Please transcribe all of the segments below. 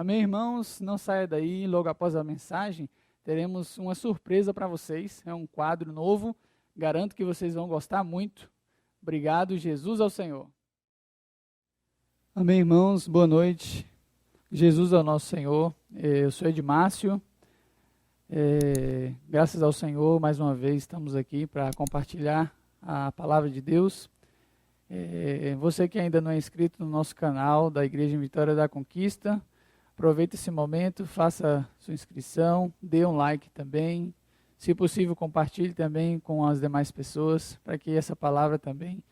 Amém, irmãos? Não saia daí, logo após a mensagem, teremos uma surpresa para vocês. É um quadro novo, garanto que vocês vão gostar muito. Obrigado, Jesus ao Senhor. Amém, irmãos? Boa noite. Jesus é o nosso Senhor. Eu sou Edmárcio. Graças ao Senhor, mais uma vez estamos aqui para compartilhar a palavra de Deus. Você que ainda não é inscrito no nosso canal da Igreja em Vitória da Conquista, aproveite esse momento, faça sua inscrição, dê um like também. Se possível, compartilhe também com as demais pessoas, para que essa palavra também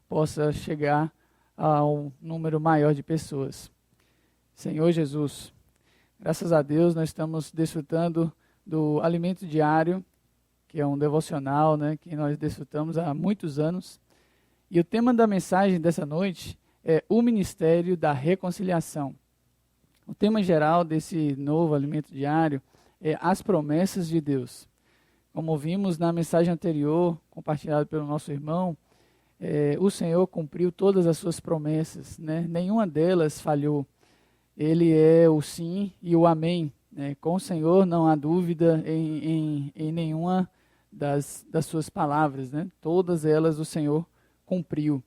possa chegar a um número maior de pessoas. Senhor Jesus, graças a Deus nós estamos desfrutando do alimento diário, que é um devocional, que nós desfrutamos há muitos anos. E o tema da mensagem dessa noite é o Ministério da Reconciliação. O tema geral desse novo alimento diário é as promessas de Deus. Como vimos na mensagem anterior, compartilhada pelo nosso irmão, o Senhor cumpriu todas as suas promessas, Nenhuma delas falhou. Ele é o sim e o amém. Com o Senhor não há dúvida em nenhuma das suas palavras. Todas elas o Senhor cumpriu.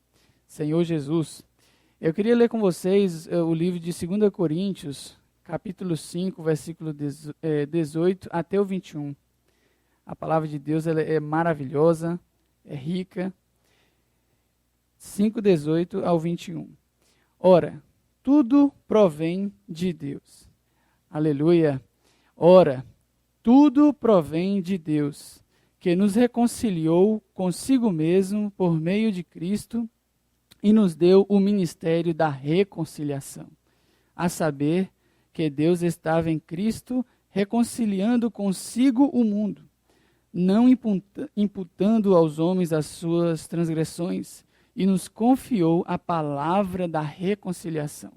Senhor Jesus. Eu queria ler com vocês o livro de 2 Coríntios, capítulo 5, versículo 18 até o 21. A palavra de Deus ela é maravilhosa, é rica. 5, 18 ao 21. Ora, tudo provém de Deus. Aleluia. Ora, tudo provém de Deus, que nos reconciliou consigo mesmo por meio de Cristo e nos deu o ministério da reconciliação, a saber, que Deus estava em Cristo reconciliando consigo o mundo, não imputando aos homens as suas transgressões, e nos confiou a palavra da reconciliação.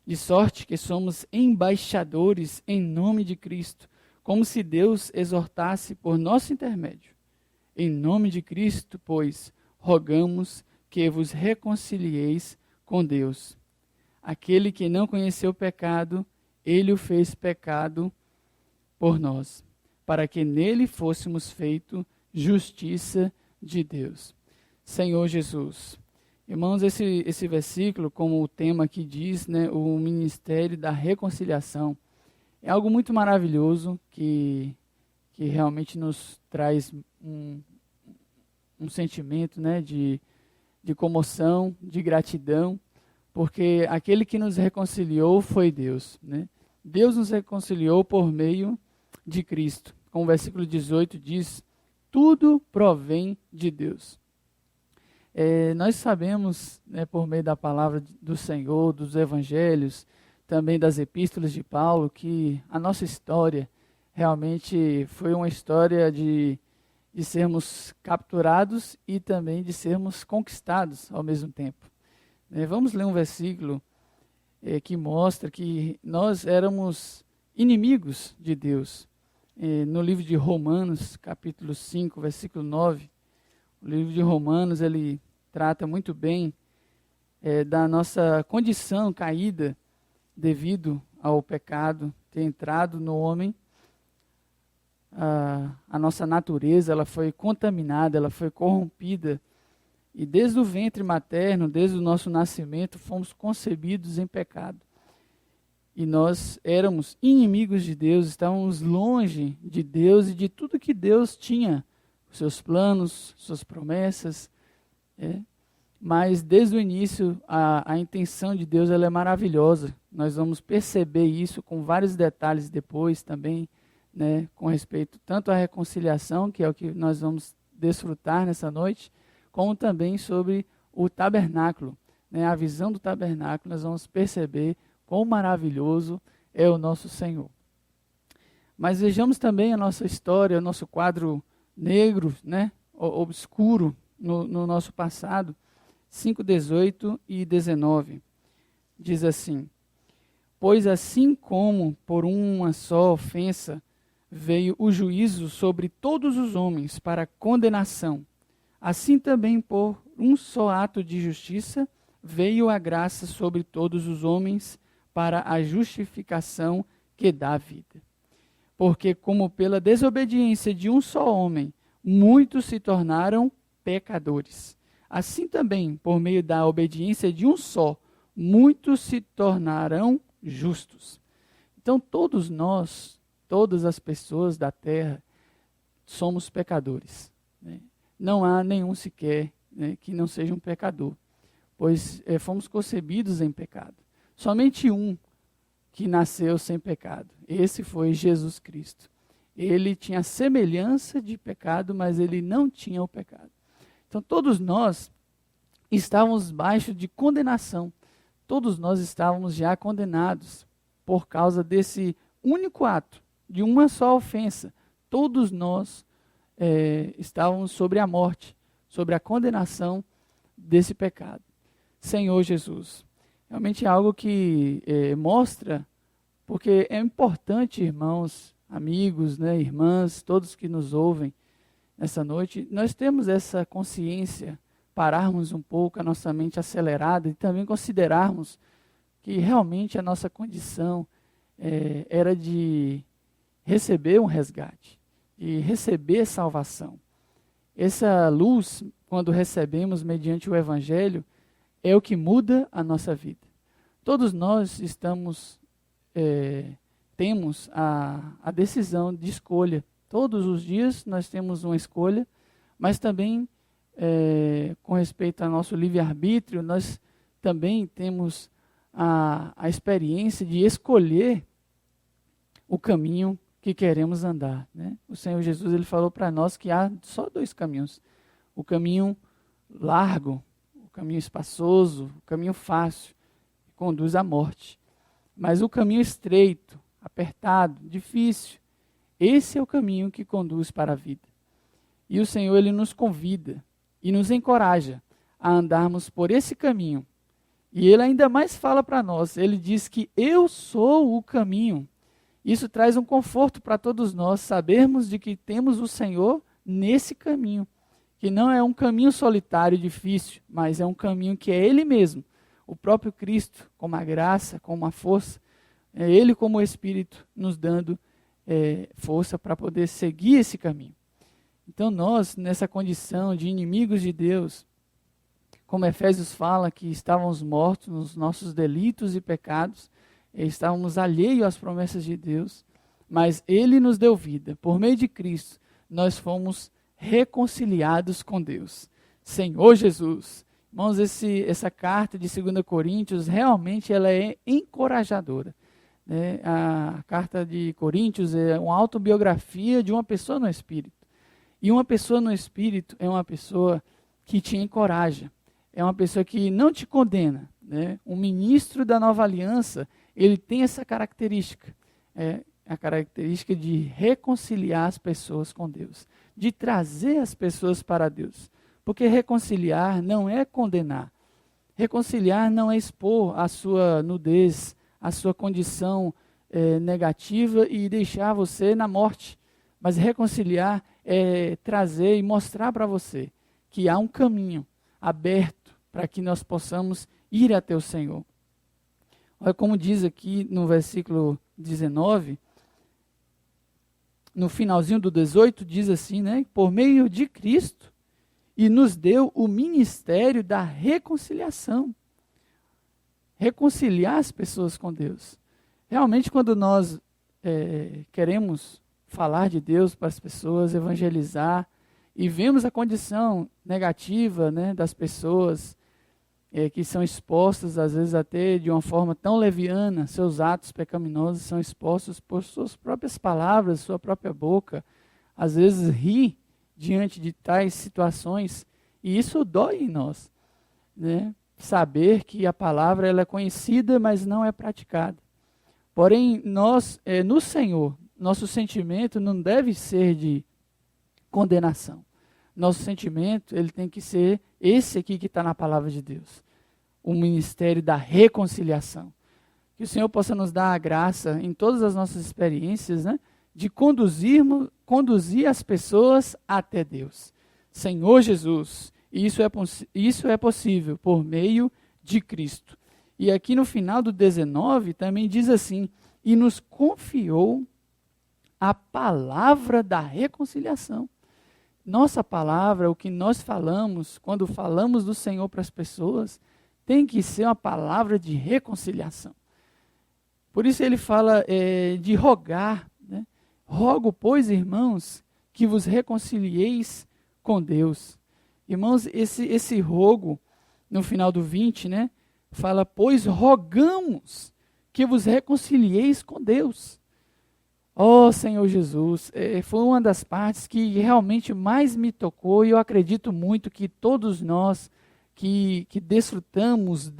De sorte que somos embaixadores em nome de Cristo, como se Deus exortasse por nosso intermédio. Em nome de Cristo, pois, rogamos que vos reconcilieis com Deus. Aquele que não conheceu o pecado, ele o fez pecado por nós, para que nele fôssemos feito justiça de Deus. Senhor Jesus. Irmãos, esse versículo, como o tema aqui diz, o ministério da reconciliação, é algo muito maravilhoso que realmente nos traz um sentimento de comoção, de gratidão, porque aquele que nos reconciliou foi Deus. Deus nos reconciliou por meio de Cristo. Como o versículo 18 diz, tudo provém de Deus. Nós sabemos, por meio da palavra do Senhor, dos evangelhos, também das epístolas de Paulo, que a nossa história realmente foi uma história de sermos capturados e também de sermos conquistados ao mesmo tempo. Vamos ler um versículo que mostra que nós éramos inimigos de Deus. No livro de Romanos, capítulo 5, versículo 9, o livro de Romanos, ele trata muito bem da nossa condição caída devido ao pecado ter entrado no homem. A nossa natureza ela foi contaminada, ela foi corrompida. E desde o ventre materno, desde o nosso nascimento, fomos concebidos em pecado. E nós éramos inimigos de Deus, estávamos longe de Deus e de tudo que Deus tinha, os seus planos, suas promessas. Mas desde o início, a intenção de Deus ela é maravilhosa. Nós vamos perceber isso com vários detalhes depois também, com respeito tanto à reconciliação, que é o que nós vamos desfrutar nessa noite, como também sobre o tabernáculo. A visão do tabernáculo, nós vamos perceber quão maravilhoso é o nosso Senhor. Mas vejamos também a nossa história, o nosso quadro negro, obscuro no nosso passado. 5, 18 e 19. Diz assim, pois assim como por uma só ofensa veio o juízo sobre todos os homens para condenação, assim também por um só ato de justiça veio a graça sobre todos os homens para a justificação que dá a vida. Porque como pela desobediência de um só homem, muitos se tornaram pecadores, assim também, por meio da obediência de um só, muitos se tornarão justos. Então todos nós, todas as pessoas da terra, somos pecadores, né? Não há nenhum sequer, né, que não seja um pecador, pois fomos concebidos em pecado. Somente um que nasceu sem pecado, esse foi Jesus Cristo. Ele tinha semelhança de pecado, mas ele não tinha o pecado. Então todos nós estávamos baixo de condenação, todos nós estávamos já condenados por causa desse único ato, de uma só ofensa. Todos nós estávamos sobre a morte, sobre a condenação desse pecado. Senhor Jesus, realmente é algo que mostra, porque é importante, irmãos, amigos, né, irmãs, todos que nos ouvem nessa noite, nós temos essa consciência, pararmos um pouco a nossa mente acelerada e também considerarmos que realmente a nossa condição era de receber um resgate, de receber salvação. Essa luz, quando recebemos mediante o Evangelho, é o que muda a nossa vida. Todos nós temos a decisão de escolha. Todos os dias nós temos uma escolha, mas também, com respeito ao nosso livre-arbítrio, nós também temos a experiência de escolher o caminho que queremos andar, né? O Senhor Jesus, ele falou para nós que há só dois caminhos: o caminho largo, o caminho espaçoso, o caminho fácil, que conduz à morte. Mas o caminho estreito, apertado, difícil, esse é o caminho que conduz para a vida. E o Senhor, ele nos convida e nos encoraja a andarmos por esse caminho. E ele ainda mais fala para nós, ele diz que eu sou o caminho. Isso traz um conforto para todos nós, sabermos de que temos o Senhor nesse caminho, que não é um caminho solitário, difícil, mas é um caminho que é Ele mesmo, o próprio Cristo, com a graça, com a força, é Ele como o Espírito nos dando força para poder seguir esse caminho. Então nós, nessa condição de inimigos de Deus, como Efésios fala, que estávamos mortos nos nossos delitos e pecados, estávamos alheios às promessas de Deus, mas Ele nos deu vida. Por meio de Cristo, nós fomos reconciliados com Deus. Senhor Jesus. Irmãos, essa carta de 2 Coríntios, realmente ela é encorajadora, né? A carta de Coríntios é uma autobiografia de uma pessoa no Espírito. E uma pessoa no Espírito é uma pessoa que te encoraja, é uma pessoa que não te condena, né? Um ministro da nova aliança, ele tem essa característica, a característica de reconciliar as pessoas com Deus, de trazer as pessoas para Deus. Porque reconciliar não é condenar, reconciliar não é expor a sua nudez, a sua condição negativa e deixar você na morte. Mas reconciliar é trazer e mostrar para você que há um caminho aberto para que nós possamos ir até o Senhor. Olha como diz aqui no versículo 19, no finalzinho do 18, diz assim, né? Por meio de Cristo, e nos deu o ministério da reconciliação. Reconciliar as pessoas com Deus. Realmente, quando nós queremos falar de Deus para as pessoas, evangelizar, e vemos a condição negativa, né, das pessoas, que são expostas, às vezes até de uma forma tão leviana, seus atos pecaminosos são expostos por suas próprias palavras, sua própria boca, às vezes ri diante de tais situações, e isso dói em nós, né? Saber que a palavra ela é conhecida, mas não é praticada. Porém, nós, no Senhor, nosso sentimento não deve ser de condenação. Nosso sentimento, ele tem que ser esse aqui que está na palavra de Deus. O ministério da reconciliação. Que o Senhor possa nos dar a graça em todas as nossas experiências, né, de conduzir as pessoas até Deus. Senhor Jesus, isso é possível por meio de Cristo. E aqui no final do 19 também diz assim: e nos confiou a palavra da reconciliação. Nossa palavra, o que nós falamos, quando falamos do Senhor para as pessoas, tem que ser uma palavra de reconciliação. Por isso ele fala de rogar, né? Rogo, pois, irmãos, que vos reconcilieis com Deus. Irmãos, esse rogo, no final do 20, né, fala, pois rogamos que vos reconcilieis com Deus. Oh, Senhor Jesus, foi uma das partes que realmente mais me tocou, e eu acredito muito que todos nós que desfrutamos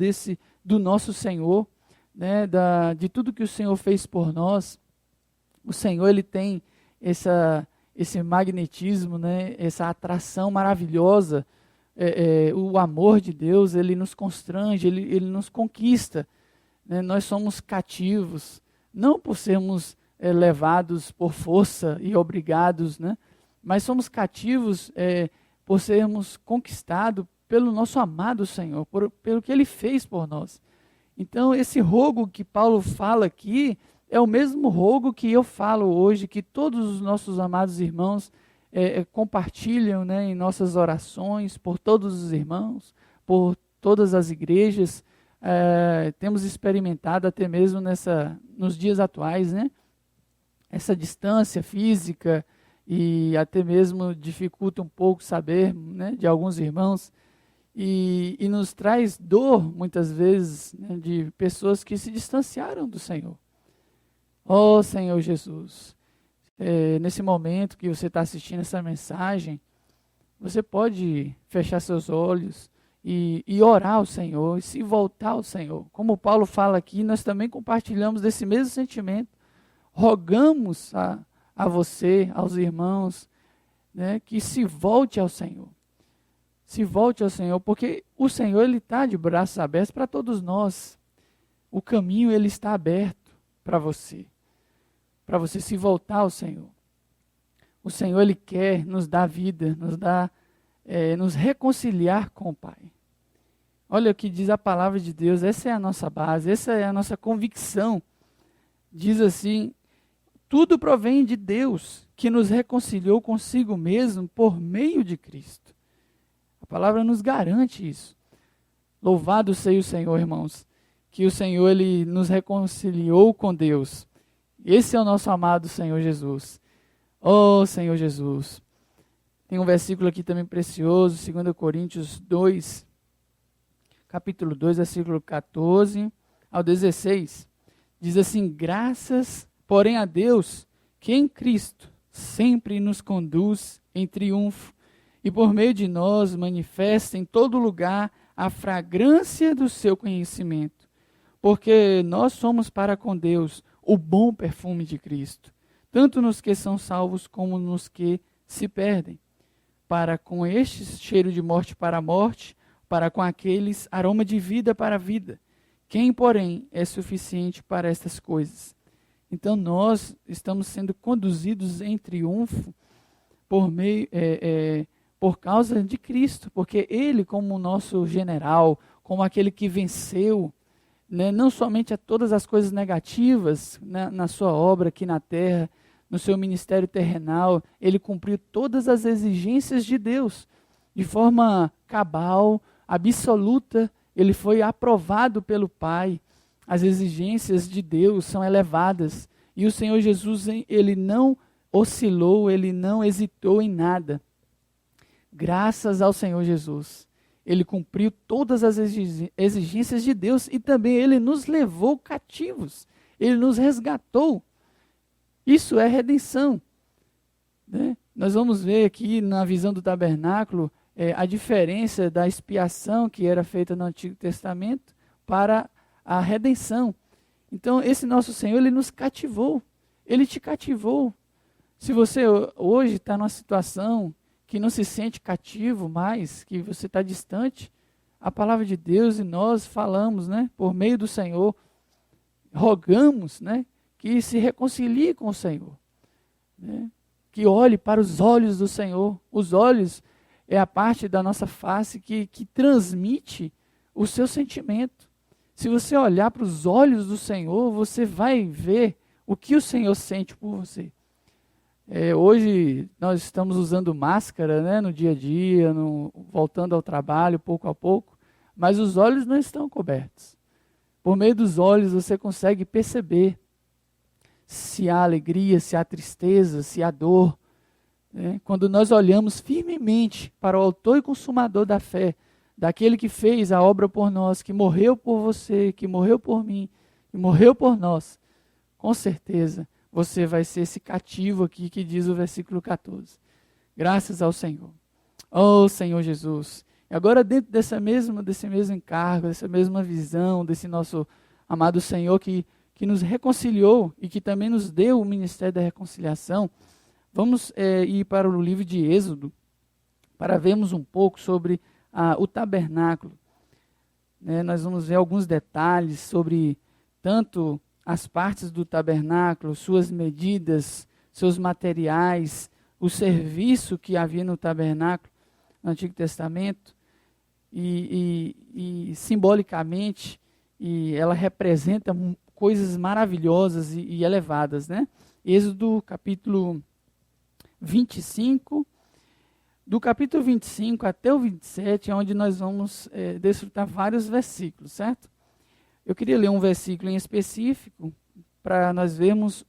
do nosso Senhor, né, de tudo que o Senhor fez por nós, o Senhor ele tem esse magnetismo, né, essa atração maravilhosa, o amor de Deus, ele nos constrange, ele nos conquista, né? Nós somos cativos, não por sermos levados por força e obrigados, né? Mas somos cativos por sermos conquistados pelo nosso amado Senhor, pelo que Ele fez por nós. Então, esse rogo que Paulo fala aqui é o mesmo rogo que eu falo hoje, que todos os nossos amados irmãos compartilham, né, em nossas orações, por todos os irmãos, por todas as igrejas. Temos experimentado até mesmo nos dias atuais, né, essa distância física, e até mesmo dificulta um pouco saber, né, de alguns irmãos, e nos traz dor, muitas vezes, né, de pessoas que se distanciaram do Senhor. Oh, Senhor Jesus, nesse momento que você está assistindo essa mensagem, você pode fechar seus olhos e orar ao Senhor, e se voltar ao Senhor. Como Paulo fala aqui, nós também compartilhamos desse mesmo sentimento. Rogamos a você, aos irmãos, né, que se volte ao Senhor. Se volte ao Senhor, porque o Senhor ele está de braços abertos para todos nós. O caminho ele está aberto para você se voltar ao Senhor. O Senhor ele quer nos dar vida, nos reconciliar com o Pai. Olha o que diz a palavra de Deus, essa é a nossa base, essa é a nossa convicção. Diz assim: tudo provém de Deus, que nos reconciliou consigo mesmo por meio de Cristo. A palavra nos garante isso. Louvado seja o Senhor, irmãos, que o Senhor ele nos reconciliou com Deus. Esse é o nosso amado Senhor Jesus. Oh, Senhor Jesus. Tem um versículo aqui também precioso, 2 Coríntios 2, capítulo 2, versículo 14 ao 16. Diz assim: graças, porém, a Deus, que em Cristo sempre nos conduz em triunfo, e por meio de nós manifesta em todo lugar a fragrância do seu conhecimento. Porque nós somos para com Deus o bom perfume de Cristo, tanto nos que são salvos como nos que se perdem. Para com estes, cheiro de morte para a morte, para com aqueles, aroma de vida para a vida. Quem, porém, é suficiente para estas coisas? Então, nós estamos sendo conduzidos em triunfo por causa de Cristo, porque Ele, como nosso general, como aquele que venceu, né, não somente a todas as coisas negativas, né, na sua obra aqui na terra, no seu ministério terrenal, Ele cumpriu todas as exigências de Deus, de forma cabal, absoluta. Ele foi aprovado pelo Pai. As exigências de Deus são elevadas. E o Senhor Jesus, ele não oscilou, ele não hesitou em nada. Graças ao Senhor Jesus, ele cumpriu todas as exigências de Deus e também ele nos levou cativos. Ele nos resgatou. Isso é redenção, né? Nós vamos ver aqui na visão do tabernáculo a diferença da expiação que era feita no Antigo Testamento para a redenção. Então, esse nosso Senhor, ele nos cativou. Ele te cativou. Se você hoje está numa situação que não se sente cativo mais, que você está distante, a palavra de Deus e nós falamos, né, por meio do Senhor, rogamos, né, que se reconcilie com o Senhor, né, que olhe para os olhos do Senhor. Os olhos é a parte da nossa face que transmite o seu sentimento. Se você olhar para os olhos do Senhor, você vai ver o que o Senhor sente por você. Hoje nós estamos usando máscara, né, no dia a dia, voltando ao trabalho pouco a pouco, mas os olhos não estão cobertos. Por meio dos olhos você consegue perceber se há alegria, se há tristeza, se há dor. Né? Quando nós olhamos firmemente para o autor e consumador da fé, daquele que fez a obra por nós, que morreu por você, que morreu por mim, que morreu por nós, com certeza você vai ser esse cativo aqui que diz o versículo 14. Graças ao Senhor. Oh, Senhor Jesus. E agora dentro desse mesmo encargo, dessa mesma visão, desse nosso amado Senhor que nos reconciliou e que também nos deu o ministério da reconciliação, vamos ir para o livro de Êxodo, para vermos um pouco sobre o tabernáculo. Nós vamos ver alguns detalhes sobre tanto as partes do tabernáculo, suas medidas, seus materiais, o serviço que havia no tabernáculo no Antigo Testamento, e simbolicamente, ela representa coisas maravilhosas e elevadas, né? Êxodo capítulo 25, do capítulo 25 até o 27, é onde nós vamos desfrutar vários versículos, certo? Eu queria ler um versículo em específico para nós vermos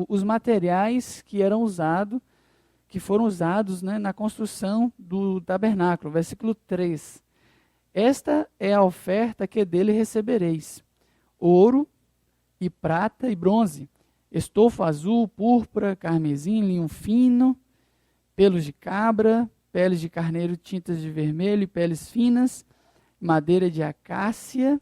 os materiais que foram usados, né, na construção do tabernáculo. Versículo 3. Esta é a oferta que dele recebereis: ouro e prata e bronze, estofo azul, púrpura, carmesim, linho fino, pelos de cabra, peles de carneiro, tintas de vermelho e peles finas, madeira de acácia,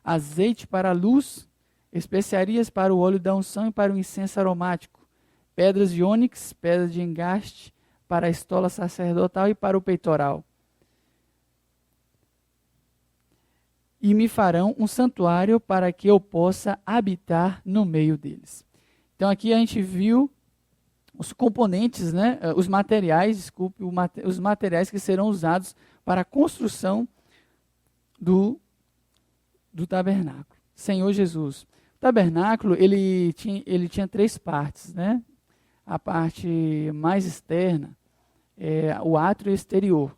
azeite para a luz, especiarias para o óleo da unção e para o incenso aromático, pedras de ônix, pedras de engaste para a estola sacerdotal e para o peitoral. E me farão um santuário para que eu possa habitar no meio deles. Então aqui a gente viu os componentes, né, os materiais que serão usados para a construção do tabernáculo. Senhor Jesus. O tabernáculo, ele tinha 3 partes, né? A parte mais externa, o átrio exterior.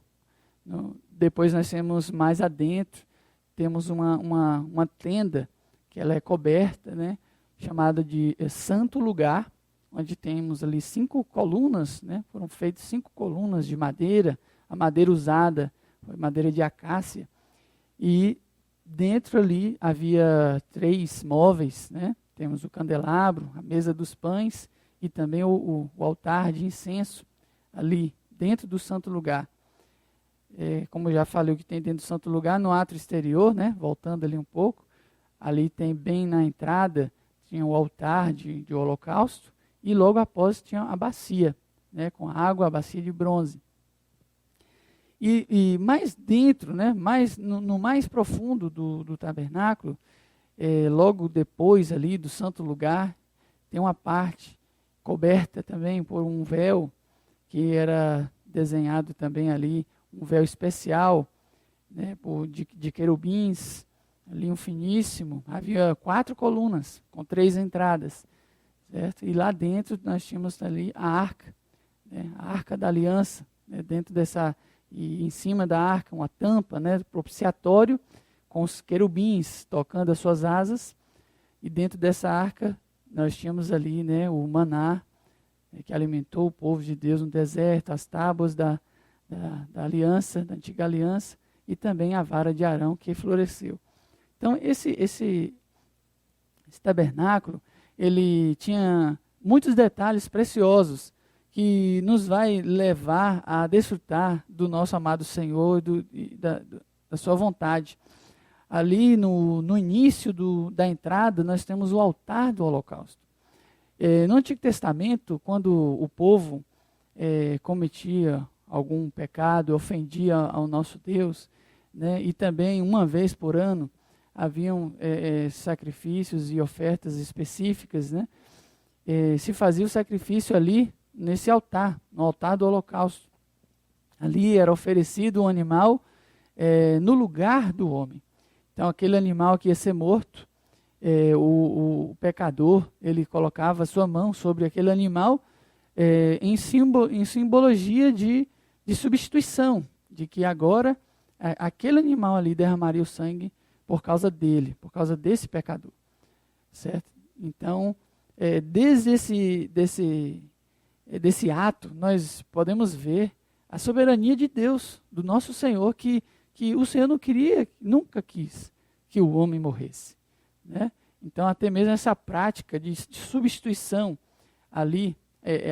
Depois nós temos mais adentro, temos uma tenda, que ela é coberta, né? Chamada de santo lugar, onde temos ali 5 colunas, né? Foram feitas 5 colunas de madeira. A madeira usada foi madeira de acácia. E dentro ali havia 3 móveis, né? Temos o candelabro, a mesa dos pães e também o altar de incenso ali dentro do santo lugar. Como eu já falei, o que tem dentro do santo lugar, no átrio exterior, né? Voltando ali um pouco, ali tem bem na entrada, tinha o altar de holocausto e logo após tinha a bacia, né? Com água, a bacia de bronze. E mais dentro, né, no mais profundo do tabernáculo, logo depois ali do santo lugar, tem uma parte coberta também por um véu, que era desenhado também ali, um véu especial, né, de querubins, linho finíssimo. Havia 4 colunas, com 3 entradas, certo? E lá dentro nós tínhamos ali a arca, né, a arca da aliança, né, dentro dessa... E em cima da arca, uma tampa, né, propiciatório, com os querubins tocando as suas asas. E dentro dessa arca, nós tínhamos ali, né, o maná, que alimentou o povo de Deus no deserto, as tábuas da aliança, da antiga aliança, e também a vara de Arão que floresceu. Então, esse tabernáculo, ele tinha muitos detalhes preciosos, que nos vai levar a desfrutar do nosso amado Senhor e da sua vontade. Ali no início da entrada, nós temos o altar do holocausto. No Antigo Testamento, quando o povo cometia algum pecado, ofendia ao nosso Deus, né, e também uma vez por ano, haviam sacrifícios e ofertas específicas, né, se fazia o sacrifício ali, nesse altar, no altar do holocausto. Ali era oferecido um animal no lugar do homem. Então, aquele animal que ia ser morto, o pecador, ele colocava a sua mão sobre aquele animal em simbologia de substituição, de que agora aquele animal ali derramaria o sangue por causa dele, por causa desse pecador, certo? Então, desde desse ato, nós podemos ver a soberania de Deus, do nosso Senhor, que o Senhor não queria, nunca quis que o homem morresse, né? Então, até mesmo essa prática de substituição ali,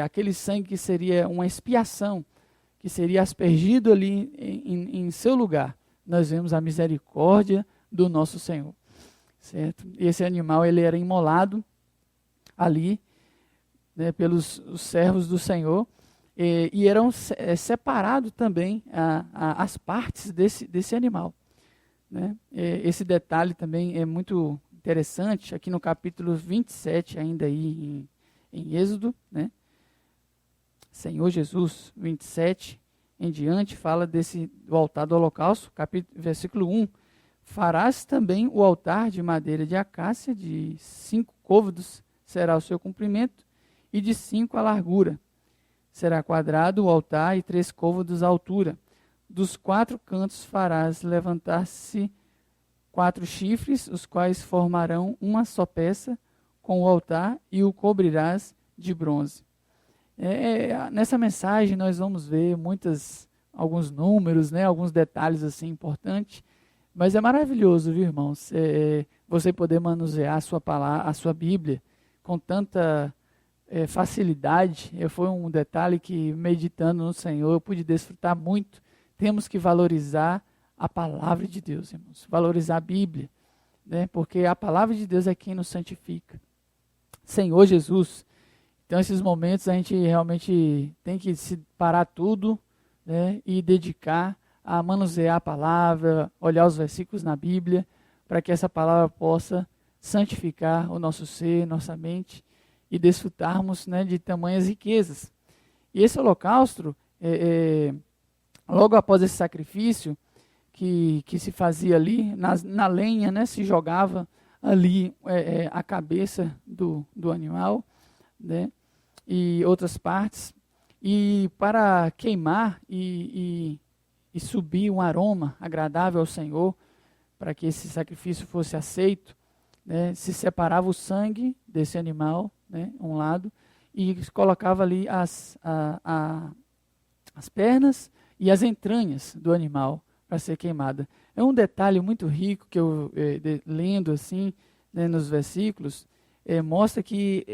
aquele sangue que seria uma expiação, que seria aspergido ali em seu lugar, nós vemos a misericórdia do nosso Senhor, certo? E esse animal, ele era imolado ali, né, pelos os servos do Senhor, e eram separados também as partes desse animal, né? Esse detalhe também é muito interessante, aqui no capítulo 27, ainda aí em Êxodo, né? Senhor Jesus, 27 em diante, fala do altar do holocausto, versículo 1. Farás também o altar de madeira de acácia, de 5 côvados será o seu comprimento, e de 5 a largura. Será quadrado o altar e 3 côvados a altura. Dos 4 cantos farás levantar-se 4 chifres, os quais formarão uma só peça com o altar, e o cobrirás de bronze. Nessa mensagem nós vamos ver alguns números, né, alguns detalhes assim importantes, mas é maravilhoso, viu, irmãos, você poder manusear a sua palavra, a sua Bíblia com tanta facilidade. Foi um detalhe que, meditando no Senhor, eu pude desfrutar muito. Temos que valorizar a palavra de Deus, irmãos, valorizar a Bíblia, né, porque a palavra de Deus é quem nos santifica. Senhor Jesus. Então, esses momentos a gente realmente tem que se parar tudo, né, e dedicar a manusear a palavra, olhar os versículos na Bíblia, para que essa palavra possa santificar o nosso ser, nossa mente, e desfrutarmos, né, de tamanhas riquezas. E esse holocausto, logo após esse sacrifício que se fazia ali, na lenha, né, se jogava ali a cabeça do animal, né, e outras partes, e para queimar e subir um aroma agradável ao Senhor, para que esse sacrifício fosse aceito, né, se separava o sangue desse animal, né, um lado, e colocava ali as pernas e as entranhas do animal para ser queimada. É um detalhe muito rico que eu, lendo assim, né, nos versículos, mostra que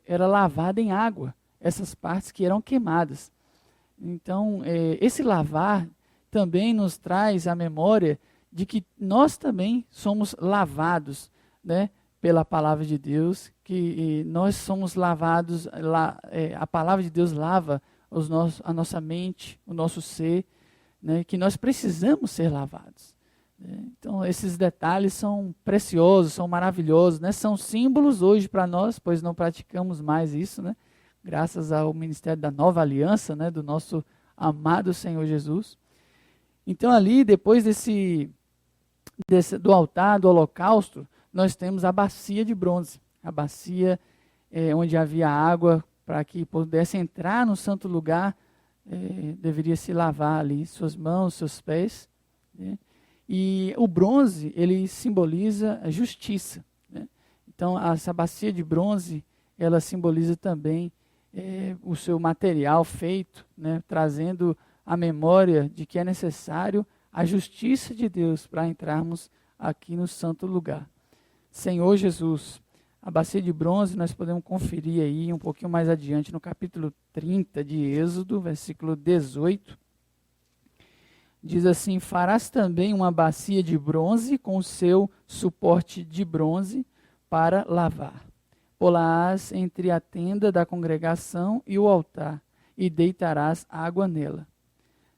era lavada em água essas partes que eram queimadas. Então, esse lavar também nos traz a memória de que nós também somos lavados, né, pela palavra de Deus, que nós somos lavados, a palavra de Deus lava a nossa mente, o nosso ser, né, que nós precisamos ser lavados. Então, esses detalhes são preciosos, são maravilhosos, né? São símbolos hoje para nós, pois não praticamos mais isso, né? Graças ao ministério da Nova Aliança, né, do nosso amado Senhor Jesus. Então, ali, depois do altar, do holocausto, nós temos a bacia de bronze, a bacia onde havia água, para que pudesse entrar no santo lugar, deveria se lavar ali suas mãos, seus pés, né? E o bronze, ele simboliza a justiça, né? Então, essa bacia de bronze, ela simboliza também o seu material feito, né, trazendo a memória de que é necessário a justiça de Deus para entrarmos aqui no santo lugar. Senhor Jesus, a bacia de bronze nós podemos conferir aí um pouquinho mais adiante no capítulo 30 de Êxodo, versículo 18. Diz assim: farás também uma bacia de bronze com o seu suporte de bronze para lavar. Pô-la-ás entre a tenda da congregação e o altar, e deitarás água nela.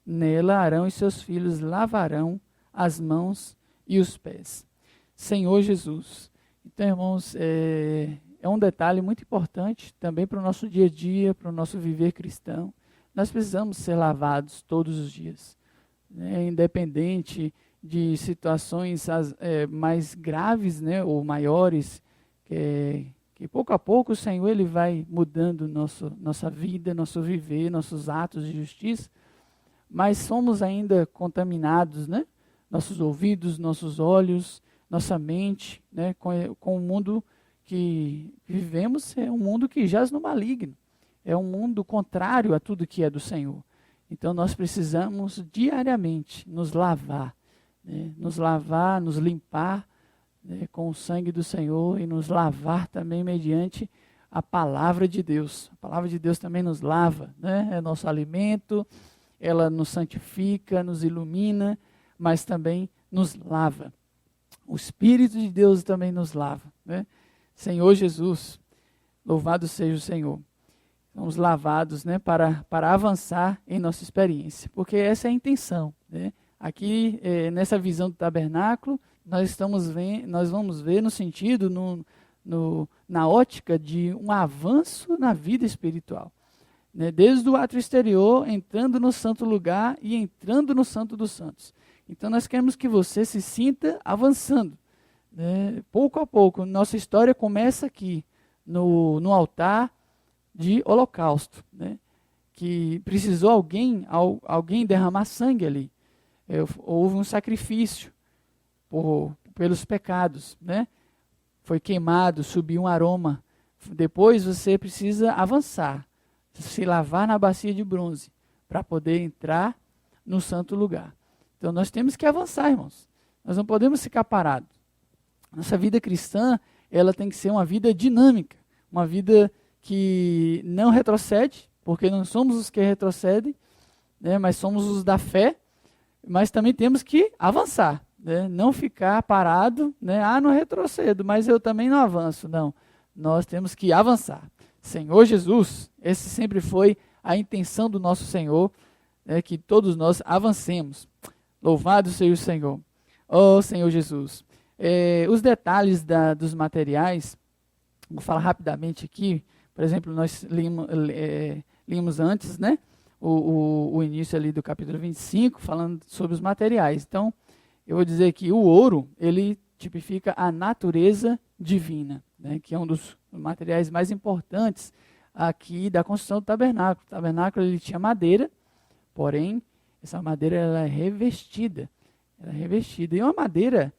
Nela Arão e seus filhos lavarão as mãos e os pés. Senhor Jesus. Então, irmãos, é um detalhe muito importante também para o nosso dia a dia, para o nosso viver cristão. Nós precisamos ser lavados todos os dias, né, independente de situações mais graves, né, ou maiores, que pouco a pouco o Senhor ele vai mudando nossa vida, nosso viver, nossos atos de justiça, mas somos ainda contaminados, né? Nossos ouvidos, nossos olhos, nossa mente, né? Com o mundo que vivemos, é um mundo que jaz no maligno, é um mundo contrário a tudo que é do Senhor. Então nós precisamos diariamente nos lavar, né? Nos lavar, nos limpar, né, com o sangue do Senhor, e nos lavar também mediante a palavra de Deus. A palavra de Deus também nos lava, né? É nosso alimento, ela nos santifica, nos ilumina, mas também nos lava. O Espírito de Deus também nos lava, né? Senhor Jesus, louvado seja o Senhor. Somos lavados, né, para avançar em nossa experiência, porque essa é a intenção, né? Aqui, nessa visão do tabernáculo, nós vamos ver no sentido, na ótica de um avanço na vida espiritual, né? Desde o átrio exterior, entrando no santo lugar e entrando no santo dos santos. Então nós queremos que você se sinta avançando, né? Pouco a pouco. Nossa história começa aqui, no altar de holocausto, né? Que precisou alguém derramar sangue ali. Houve um sacrifício pelos pecados, né? Foi queimado, subiu um aroma. Depois você precisa avançar, se lavar na bacia de bronze, para poder entrar no santo lugar. Então nós temos que avançar, irmãos. Nós não podemos ficar parados. Nossa vida cristã, ela tem que ser uma vida dinâmica, uma vida que não retrocede, porque não somos os que retrocedem, né? Mas somos os da fé. Mas também temos que avançar, né? Não ficar parado, né? Não retrocedo, mas eu também não avanço. Não, nós temos que avançar. Senhor Jesus, esse sempre foi a intenção do nosso Senhor, né? Que todos nós avancemos. Louvado seja o Senhor. Oh, Senhor Jesus. Os detalhes dos materiais, vou falar rapidamente aqui. Por exemplo, nós limos antes, né? O início ali do capítulo 25, falando sobre os materiais. Então, eu vou dizer que o ouro, ele tipifica a natureza divina, né, que é um dos materiais mais importantes aqui da construção do tabernáculo. O tabernáculo ele tinha madeira, porém, essa madeira ela é revestida. Ela é revestida. E uma madeira,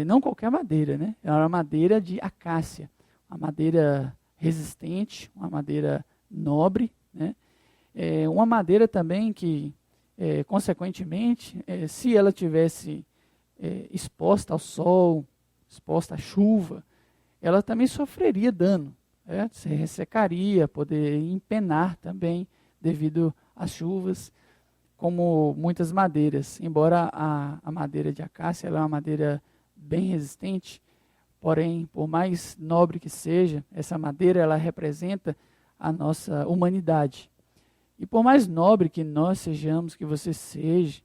não qualquer madeira, né? É uma madeira de acácia, uma madeira resistente, uma madeira nobre, né? Uma madeira também que, consequentemente, se ela tivesse exposta ao sol, exposta à chuva, ela também sofreria dano, se ressecaria, poderia empenar também devido às chuvas, como muitas madeiras. Embora a madeira de acácia ela é uma madeira bem resistente, porém, por mais nobre que seja, essa madeira ela representa a nossa humanidade. E por mais nobre que nós sejamos, que você seja,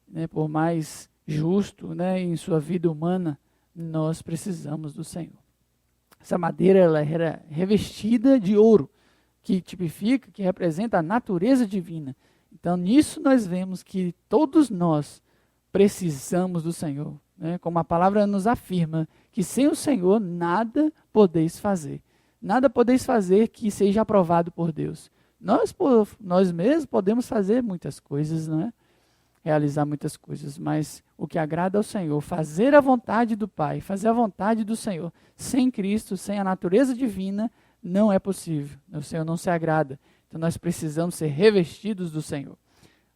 né, por mais justo, né, em sua vida humana, nós precisamos do Senhor. Essa madeira ela era revestida de ouro, que tipifica, que representa a natureza divina. Então, nisso nós vemos que todos nós precisamos do Senhor, né, como a palavra nos afirma, que sem o Senhor nada podeis fazer. Nada podeis fazer que seja aprovado por Deus. Nós mesmos podemos fazer muitas coisas, não é? Realizar muitas coisas, mas o que agrada ao Senhor, fazer a vontade do Pai, fazer a vontade do Senhor, sem Cristo, sem a natureza divina, não é possível. O Senhor não se agrada. Então nós precisamos ser revestidos do Senhor.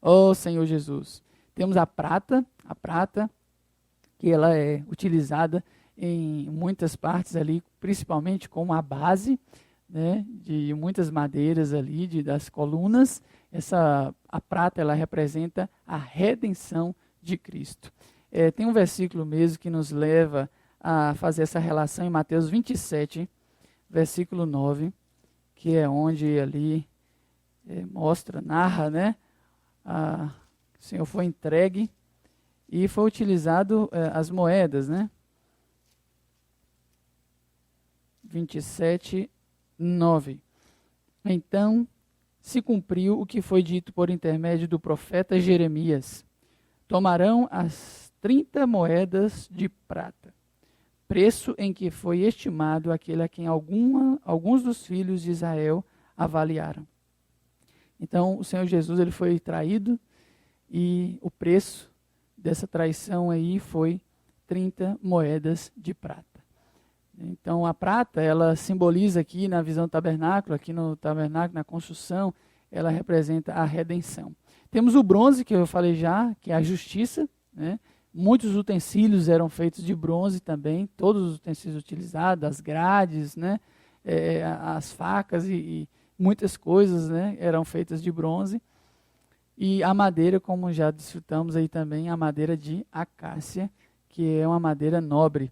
Oh Senhor Jesus. Temos a prata, que ela é utilizada em muitas partes ali, principalmente como a base, né, de muitas madeiras ali, das colunas. A prata ela representa a redenção de Cristo. Tem um versículo mesmo que nos leva a fazer essa relação em Mateus 27, versículo 9, que é onde ali narra, né, o Senhor foi entregue e foi utilizado as moedas, né? 27, 9. Então se cumpriu o que foi dito por intermédio do profeta Jeremias. tomarão as 30 moedas de prata, preço em que foi estimado aquele a quem alguns dos filhos de Israel avaliaram. Então, o Senhor Jesus, ele foi traído e o preço dessa traição aí foi 30 moedas de prata. Então, a prata, ela simboliza aqui na visão do tabernáculo, aqui no tabernáculo, na construção, ela representa a redenção. Temos o bronze, que eu falei já, que é a justiça, né? Muitos utensílios eram feitos de bronze também, todos os utensílios utilizados, as grades, né? As facas e muitas coisas, né? Eram feitas de bronze. E a madeira, como já desfrutamos aí também, a madeira de acácia, que é uma madeira nobre.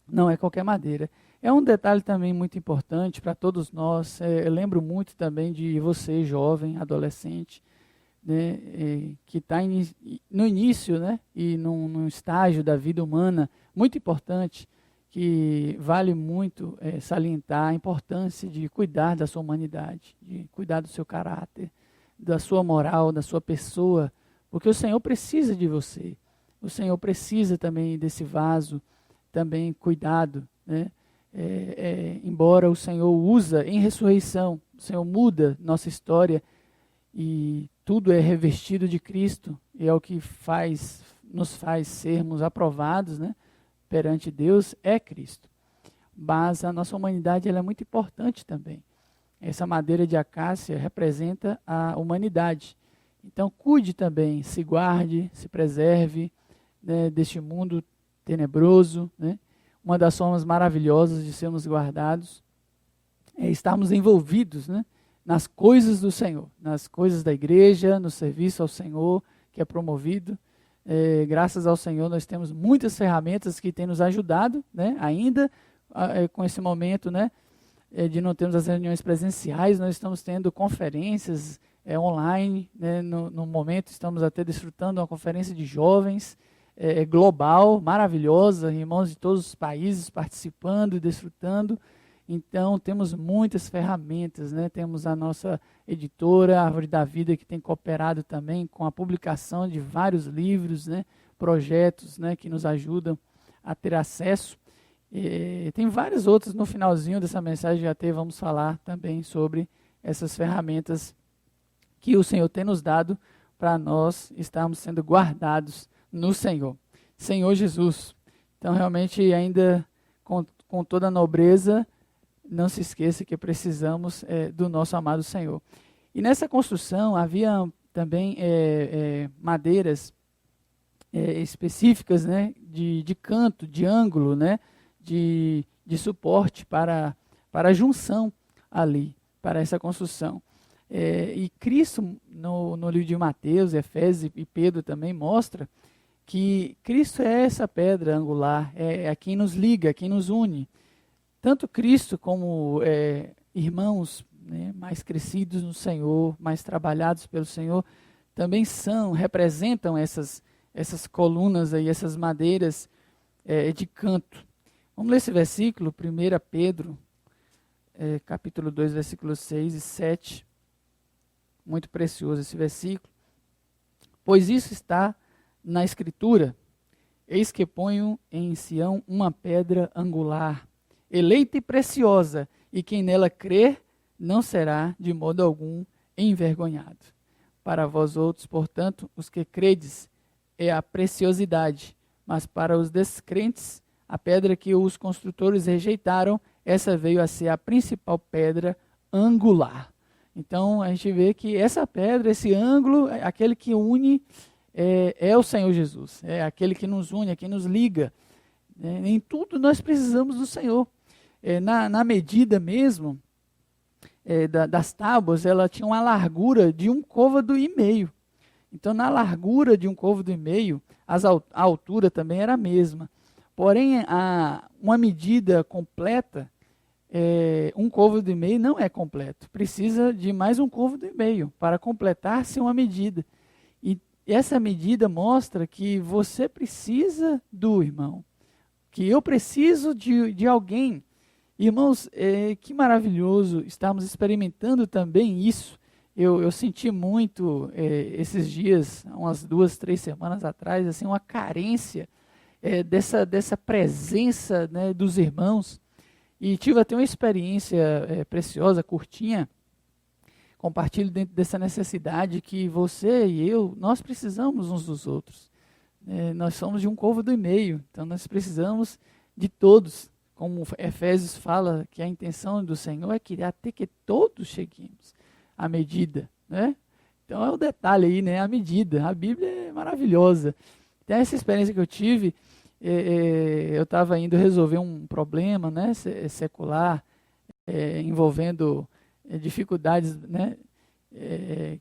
Não é qualquer madeira. É um detalhe também muito importante para todos nós. Eu lembro muito também de você, jovem, adolescente, né, que está no início, né, e num estágio da vida humana muito importante, que vale muito salientar a importância de cuidar da sua humanidade, de cuidar do seu caráter, da sua moral, da sua pessoa, porque o Senhor precisa de você. O Senhor precisa também desse vaso, também cuidado, né? Embora o Senhor usa em ressurreição, o Senhor muda nossa história e tudo é revestido de Cristo, e é o que nos faz sermos aprovados, né, perante Deus, é Cristo. Mas a nossa humanidade, ela é muito importante também. Essa madeira de acácia representa a humanidade. Então cuide também, se guarde, se preserve, né, deste mundo tenebroso, né? Uma das formas maravilhosas de sermos guardados é estarmos envolvidos, né, nas coisas do Senhor, nas coisas da igreja, no serviço ao Senhor que é promovido. Graças ao Senhor nós temos muitas ferramentas que têm nos ajudado, né, ainda com esse momento, né, de não termos as reuniões presenciais, nós estamos tendo conferências online, né, no momento estamos até desfrutando uma conferência de jovens, global, maravilhosa, irmãos de todos os países participando e desfrutando. Então, temos muitas ferramentas, né? Temos a nossa editora, a Árvore da Vida, que tem cooperado também com a publicação de vários livros, né? Projetos, né? Que nos ajudam a ter acesso. Tem vários outros no finalzinho dessa mensagem, vamos falar também sobre essas ferramentas que o Senhor tem nos dado para nós estarmos sendo guardados no Senhor, Senhor Jesus. Então, realmente, ainda com toda a nobreza, não se esqueça que precisamos do nosso amado Senhor. E nessa construção havia também madeiras específicas, né, de canto, de ângulo, né, de suporte para a junção ali, para essa construção. E Cristo, no livro de Mateus, Efésios e Pedro também mostra que Cristo é essa pedra angular, é quem nos liga, quem nos une. Tanto Cristo como irmãos, né, mais crescidos no Senhor, mais trabalhados pelo Senhor, também representam essas colunas aí, essas madeiras de canto. Vamos ler esse versículo, 1 Pedro, capítulo 2, versículos 6 e 7. Muito precioso esse versículo. Pois isso está na Escritura: eis que ponho em Sião uma pedra angular, eleita e preciosa, e quem nela crer não será de modo algum envergonhado. Para vós outros, portanto, os que credes, é a preciosidade, mas para os descrentes, a pedra que os construtores rejeitaram, essa veio a ser a principal pedra angular. Então, a gente vê que essa pedra, esse ângulo, aquele que une, é o Senhor Jesus. É aquele que nos une, é quem nos liga. Em tudo nós precisamos do Senhor. Na medida mesmo das tábuas, ela tinha uma largura de 1,5 côvado. Então, na largura de 1,5 côvado, a altura também era a mesma. Porém, uma medida completa, 1,5 côvado não é completo. Precisa de mais 1,5 côvado para completar-se uma medida. E essa medida mostra que você precisa do irmão, que eu preciso de alguém. Irmãos, que maravilhoso estarmos experimentando também isso, eu senti muito esses dias, umas 2, 3 semanas atrás, assim, uma carência dessa presença, né, dos irmãos. E tive até uma experiência preciosa, curtinha. Compartilho dentro dessa necessidade que você e eu, nós precisamos uns dos outros. Nós somos de um côvado e meio, então nós precisamos de todos. Como Efésios fala que a intenção do Senhor é que até que todos cheguemos à medida, né? Então é o detalhe aí, né? A medida. A Bíblia é maravilhosa. Então essa experiência que eu tive, eu estava indo resolver um problema, né, secular, envolvendo dificuldades, né,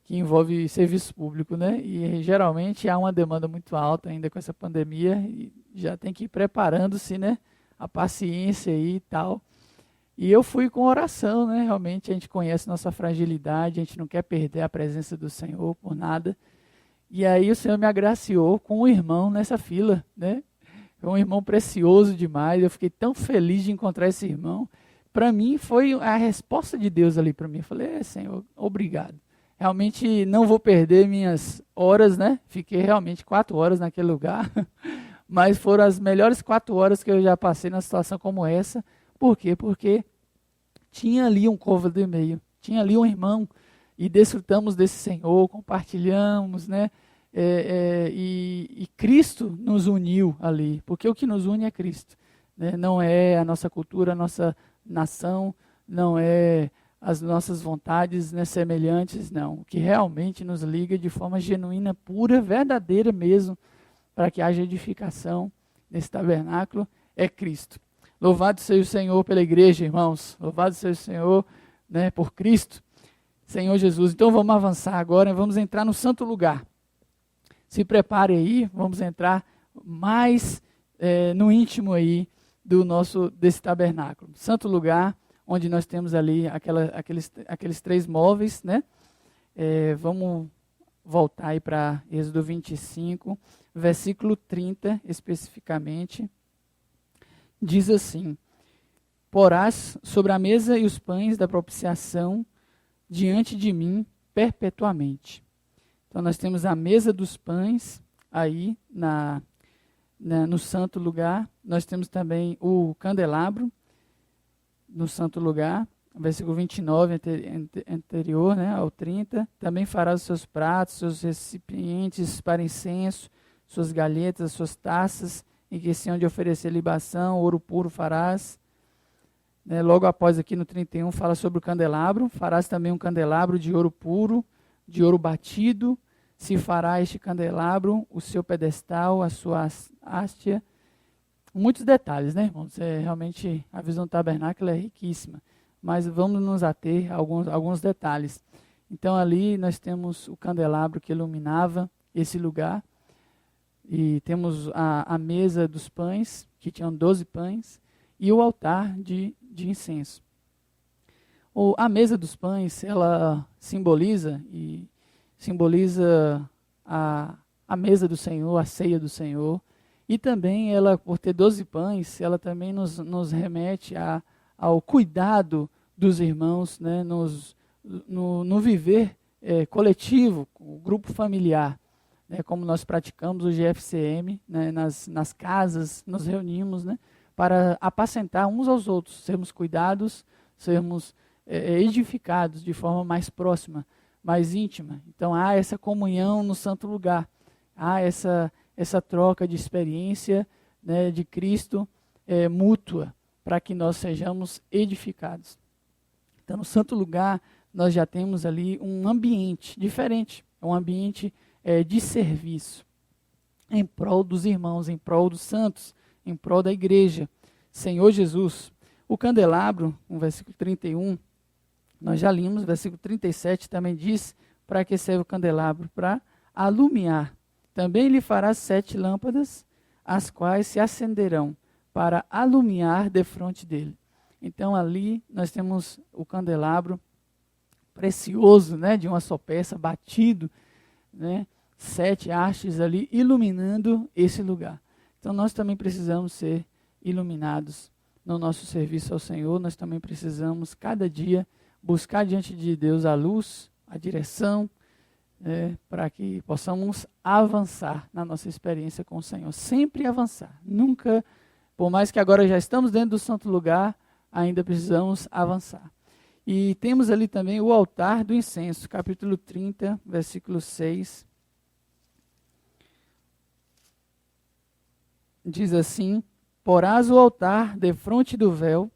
que envolve serviço público, né? E geralmente há uma demanda muito alta ainda com essa pandemia e já tem que ir preparando-se, né? A paciência aí e tal. E eu fui com oração, né? Realmente a gente conhece nossa fragilidade, a gente não quer perder a presença do Senhor por nada. E aí o Senhor me agraciou com um irmão nessa fila, né? É um irmão precioso demais, eu fiquei tão feliz de encontrar esse irmão. Para mim foi a resposta de Deus ali para mim. Eu falei, Senhor, obrigado. Realmente não vou perder minhas horas, né? Fiquei realmente 4 horas naquele lugar. Mas foram as melhores 4 horas que eu já passei numa situação como essa. Por quê? Porque tinha ali um côvado e meio, tinha ali um irmão, e desfrutamos desse Senhor, compartilhamos, né? E Cristo nos uniu ali, porque o que nos une é Cristo, né? Não é a nossa cultura, a nossa nação, não é as nossas vontades, né, semelhantes, não. O que realmente nos liga de forma genuína, pura, verdadeira mesmo, para que haja edificação nesse tabernáculo, é Cristo. Louvado seja o Senhor pela igreja, irmãos. Louvado seja o Senhor, né, por Cristo, Senhor Jesus. Então vamos avançar agora, vamos entrar no santo lugar. Se prepare aí, vamos entrar mais no íntimo aí desse tabernáculo. Santo lugar, onde nós temos ali aqueles 3 móveis, né? Vamos voltar aí para Êxodo 25, versículo 30 especificamente. Diz assim: porás sobre a mesa e os pães da propiciação diante de mim perpetuamente. Então nós temos a mesa dos pães aí no santo lugar. Nós temos também o candelabro no santo lugar, versículo 29 anterior, né, ao 30. Também farás os seus pratos, seus recipientes para incenso, suas galhetas, suas taças, em que se hão de oferecer libação, ouro puro farás. Logo após aqui no 31 fala sobre o candelabro. Farás também um candelabro de ouro puro, de ouro batido. Se fará este candelabro, o seu pedestal, a sua haste. Muitos detalhes, né, irmãos? Realmente a visão do tabernáculo é riquíssima. Mas vamos nos ater a alguns detalhes. Então ali nós temos o candelabro que iluminava esse lugar. E temos a mesa dos pães, que tinham 12 pães, e o altar de incenso. A mesa dos pães, ela simboliza a mesa do Senhor, a ceia do Senhor. E também ela, por ter 12 pães, ela também nos remete ao cuidado dos irmãos, né, no viver coletivo, o grupo familiar. Como nós praticamos o GFCM, né, nas casas, nos reunimos, né, para apacentar uns aos outros, sermos cuidados, sermos edificados de forma mais próxima, mais íntima. Então há essa comunhão no santo lugar, há essa troca de experiência, né, de Cristo mútua, para que nós sejamos edificados. Então no santo lugar nós já temos ali um ambiente diferente, um ambiente de serviço, em prol dos irmãos, em prol dos santos, em prol da igreja. Senhor Jesus, o candelabro, no versículo 31, nós já limos, versículo 37 também diz, para que serve o candelabro? Para alumiar. Também lhe fará 7 lâmpadas, as quais se acenderão para alumiar defronte dele. Então ali nós temos o candelabro precioso, né, de uma só peça, batido, né, 7 hastes ali iluminando esse lugar. Então nós também precisamos ser iluminados no nosso serviço ao Senhor. Nós também precisamos cada dia buscar diante de Deus a luz, a direção, para que possamos avançar na nossa experiência com o Senhor. Sempre avançar. Nunca, por mais que agora já estamos dentro do santo lugar, ainda precisamos avançar. E temos ali também o altar do incenso, capítulo 30, versículo 6. Diz assim: porás o altar defronte do véu,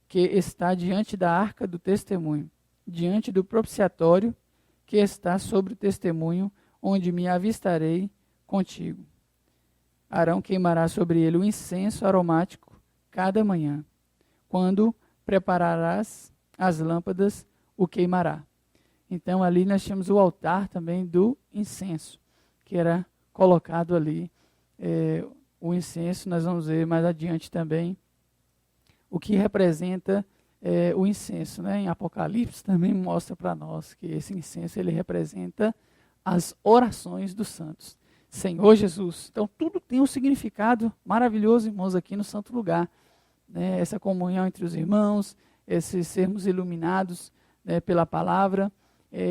que está diante da arca do testemunho, diante do propiciatório, que está sobre o testemunho, onde me avistarei contigo. Arão queimará sobre ele o incenso aromático cada manhã. Quando prepararás as lâmpadas, o queimará. Então ali nós tínhamos o altar também do incenso, que era colocado ali. O incenso, nós vamos ver mais adiante também o que representa o incenso, né? Em Apocalipse também mostra para nós que esse incenso ele representa as orações dos santos. Senhor Jesus. Então tudo tem um significado maravilhoso, irmãos, aqui no santo lugar, né? Essa comunhão entre os irmãos, esses sermos iluminados, né, pela palavra.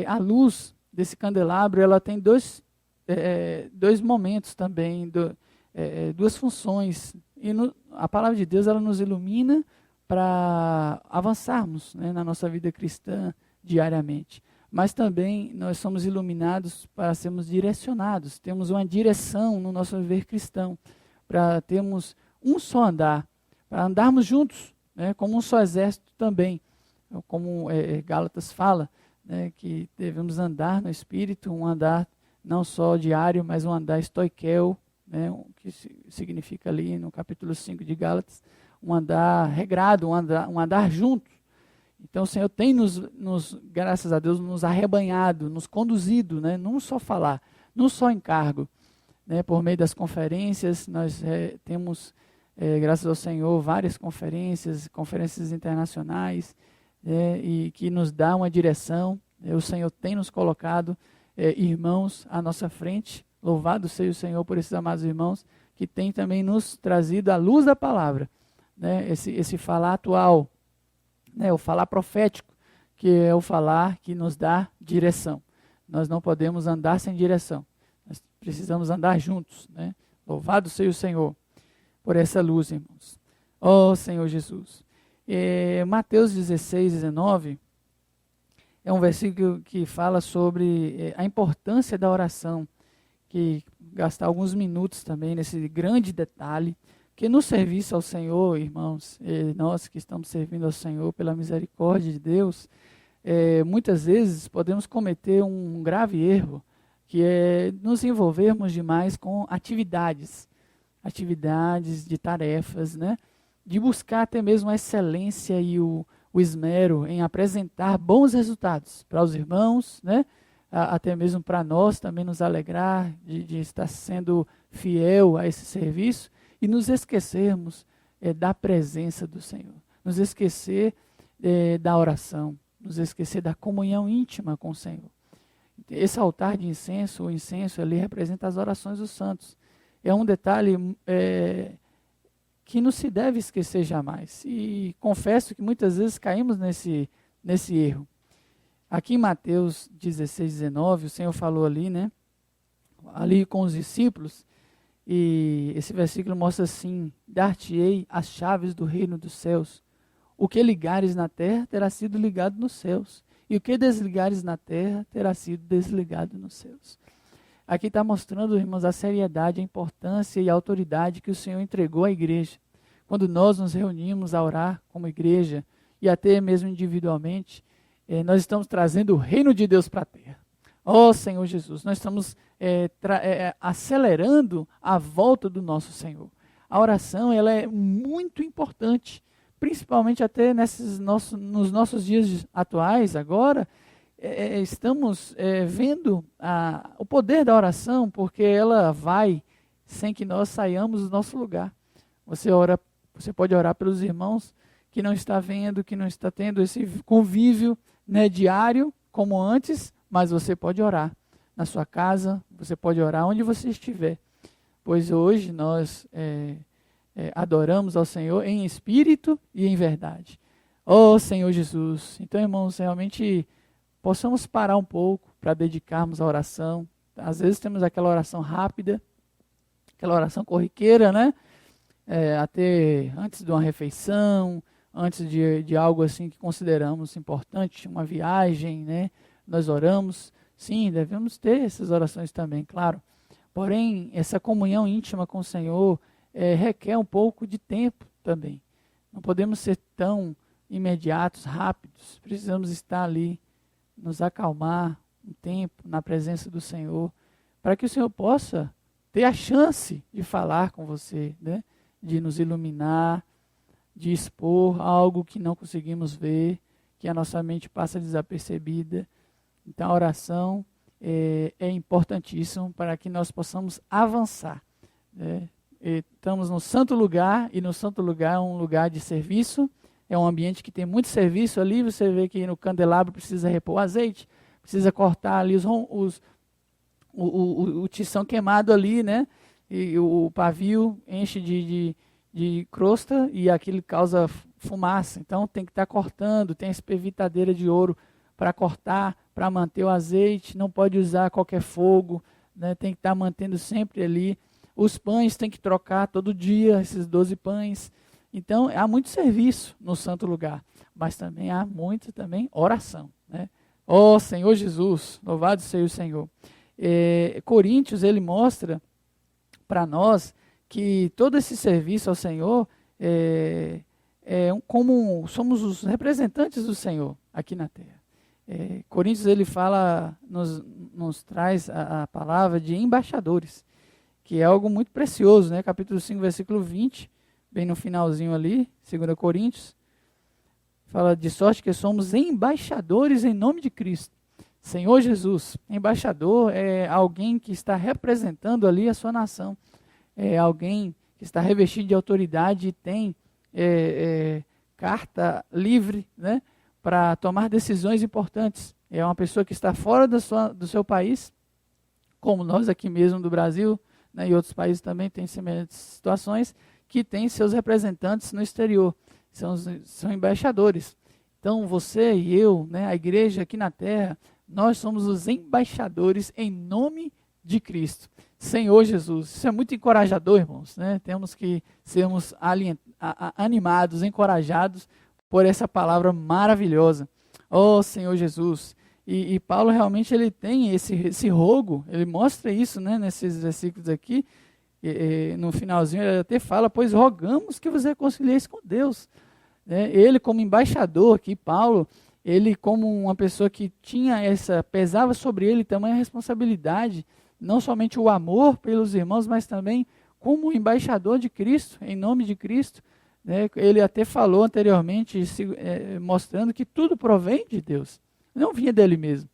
A luz desse candelabro, ela tem dois momentos também, duas funções. E a palavra de Deus, ela nos ilumina para avançarmos, né, na nossa vida cristã diariamente. Mas também nós somos iluminados para sermos direcionados, temos uma direção no nosso viver cristão, para termos um só andar, para andarmos juntos, né, como um só exército também, como Gálatas fala, né, que devemos andar no Espírito, um andar não só diário, mas um andar estoiqueu, né, que significa ali no capítulo 5 de Gálatas, um andar regrado, um andar junto. Então o Senhor tem graças a Deus, nos arrebanhado, nos conduzido, né, num só falar, num só encargo, né, por meio das conferências. Nós temos, graças ao Senhor, várias conferências internacionais, e que nos dá uma direção. O Senhor tem nos colocado irmãos à nossa frente. Louvado seja o Senhor por esses amados irmãos que têm também nos trazido a luz da palavra, né, esse falar atual, né, o falar profético, que é o falar que nos dá direção. Nós não podemos andar sem direção, nós precisamos andar juntos, né? Louvado seja o Senhor por essa luz, irmãos. Ó Senhor Jesus. Mateus 16, 19 é um versículo que fala sobre a importância da oração, que gastar alguns minutos também nesse grande detalhe, que no serviço ao Senhor, irmãos, nós que estamos servindo ao Senhor pela misericórdia de Deus, muitas vezes podemos cometer um grave erro, que é nos envolvermos demais com atividades de tarefas, né? De buscar até mesmo a excelência e o esmero em apresentar bons resultados para os irmãos, né? Até mesmo para nós também nos alegrar de estar sendo fiel a esse serviço, e nos esquecermos da presença do Senhor, nos esquecer da oração, nos esquecer da comunhão íntima com o Senhor. Esse altar de incenso, o incenso ali representa as orações dos santos. É um detalhe que não se deve esquecer jamais. E confesso que muitas vezes caímos nesse erro. Aqui em Mateus 16, 19, o Senhor falou ali, né? Ali com os discípulos, e esse versículo mostra assim: dar-te-ei as chaves do reino dos céus. O que ligares na terra terá sido ligado nos céus, e o que desligares na terra terá sido desligado nos céus. Aqui está mostrando, irmãos, a seriedade, a importância e a autoridade que o Senhor entregou à igreja. Quando nós nos reunimos a orar como igreja, e até mesmo individualmente, nós estamos trazendo o reino de Deus para a terra. Ó Senhor Jesus, nós estamos acelerando a volta do nosso Senhor. A oração, ela é muito importante, principalmente até nos nossos dias atuais agora. Estamos vendo o poder da oração, porque ela vai sem que nós saiamos do nosso lugar. Você pode orar pelos irmãos que não está vendo, que não está tendo esse convívio, né, diário, como antes, mas você pode orar na sua casa, você pode orar onde você estiver, pois hoje nós adoramos ao Senhor em espírito e em verdade. Ó Senhor Jesus. Então, irmãos, realmente possamos parar um pouco para dedicarmos à oração. Às vezes temos aquela oração rápida, aquela oração corriqueira, né? Até antes de uma refeição, antes de algo assim que consideramos importante, uma viagem, né? Nós oramos. Sim, devemos ter essas orações também, claro. Porém, essa comunhão íntima com o Senhor requer um pouco de tempo também. Não podemos ser tão imediatos, rápidos. Precisamos estar ali, nos acalmar um tempo na presença do Senhor, para que o Senhor possa ter a chance de falar com você, né? De nos iluminar, de expor algo que não conseguimos ver, que a nossa mente passa desapercebida. Então a oração é importantíssima para que nós possamos avançar, né? Estamos no santo lugar, e no santo lugar é um lugar de serviço, é um ambiente que tem muito serviço ali. Você vê que no candelabro precisa repor azeite, precisa cortar ali o tição queimado ali, né? E o pavio enche de crosta e aquilo causa fumaça. Então tem que estar cortando, tem a espevitadeira de ouro para cortar, para manter o azeite, não pode usar qualquer fogo, né? Tem que estar mantendo sempre ali. Os pães tem que trocar todo dia, esses 12 pães. Então há muito serviço no santo lugar, mas também há muito oração, né? Ó Senhor Jesus, louvado seja o Senhor. Coríntios, ele mostra para nós que todo esse serviço ao Senhor como somos os representantes do Senhor aqui na terra. Coríntios, ele fala, nos traz a palavra de embaixadores, que é algo muito precioso, né? Capítulo 5, versículo 20, bem no finalzinho ali, 2 Coríntios, fala de sorte que somos embaixadores em nome de Cristo. Senhor Jesus, embaixador é alguém que está representando ali a sua nação, é alguém que está revestido de autoridade e tem carta livre, né, para tomar decisões importantes. É uma pessoa que está fora do seu país, como nós aqui mesmo do Brasil, né, e outros países também têm semelhantes situações, que têm seus representantes no exterior, são embaixadores. Então você e eu, né, a igreja aqui na terra, nós somos os embaixadores em nome de Cristo. Senhor Jesus, isso é muito encorajador, irmãos, né? Temos que sermos animados, encorajados por essa palavra maravilhosa. Oh, Senhor Jesus. E Paulo realmente ele tem esse rogo, ele mostra isso, né, nesses versículos aqui. No finalzinho ele até fala, pois rogamos que vos reconcilieis com Deus. Ele como embaixador aqui, Paulo, ele como uma pessoa que pesava sobre ele tamanha responsabilidade, não somente o amor pelos irmãos, mas também como embaixador de Cristo, em nome de Cristo, né? Ele até falou anteriormente, mostrando que tudo provém de Deus, não vinha dele mesmo,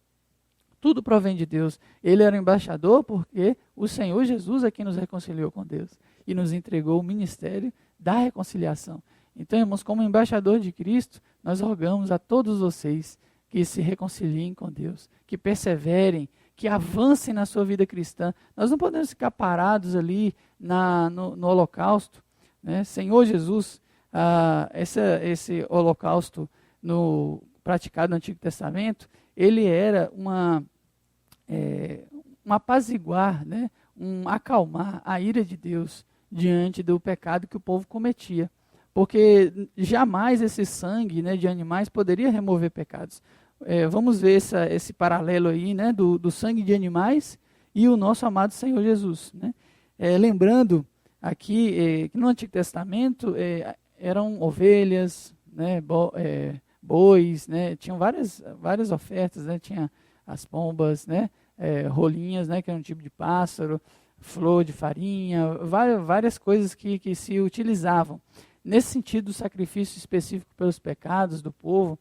tudo provém de Deus. Ele era embaixador porque o Senhor Jesus é quem nos reconciliou com Deus e nos entregou o ministério da reconciliação. Então, irmãos, como embaixador de Cristo, nós rogamos a todos vocês que se reconciliem com Deus, que perseverem, que avancem na sua vida cristã. Nós não podemos ficar parados ali no holocausto, né? Senhor Jesus, esse holocausto praticado no Antigo Testamento, ele era um apaziguar, né? Um acalmar a ira de Deus diante do pecado que o povo cometia. Porque jamais esse sangue, né, de animais poderia remover pecados. Vamos ver esse paralelo aí, né, do sangue de animais e o nosso amado Senhor Jesus, né? Lembrando aqui que no Antigo Testamento eram ovelhas, né, bois, né, tinham várias ofertas, né, tinha as pombas, né, rolinhas, né, que era um tipo de pássaro, flor de farinha, várias coisas que se utilizavam. Nesse sentido, o sacrifício específico pelos pecados do povo,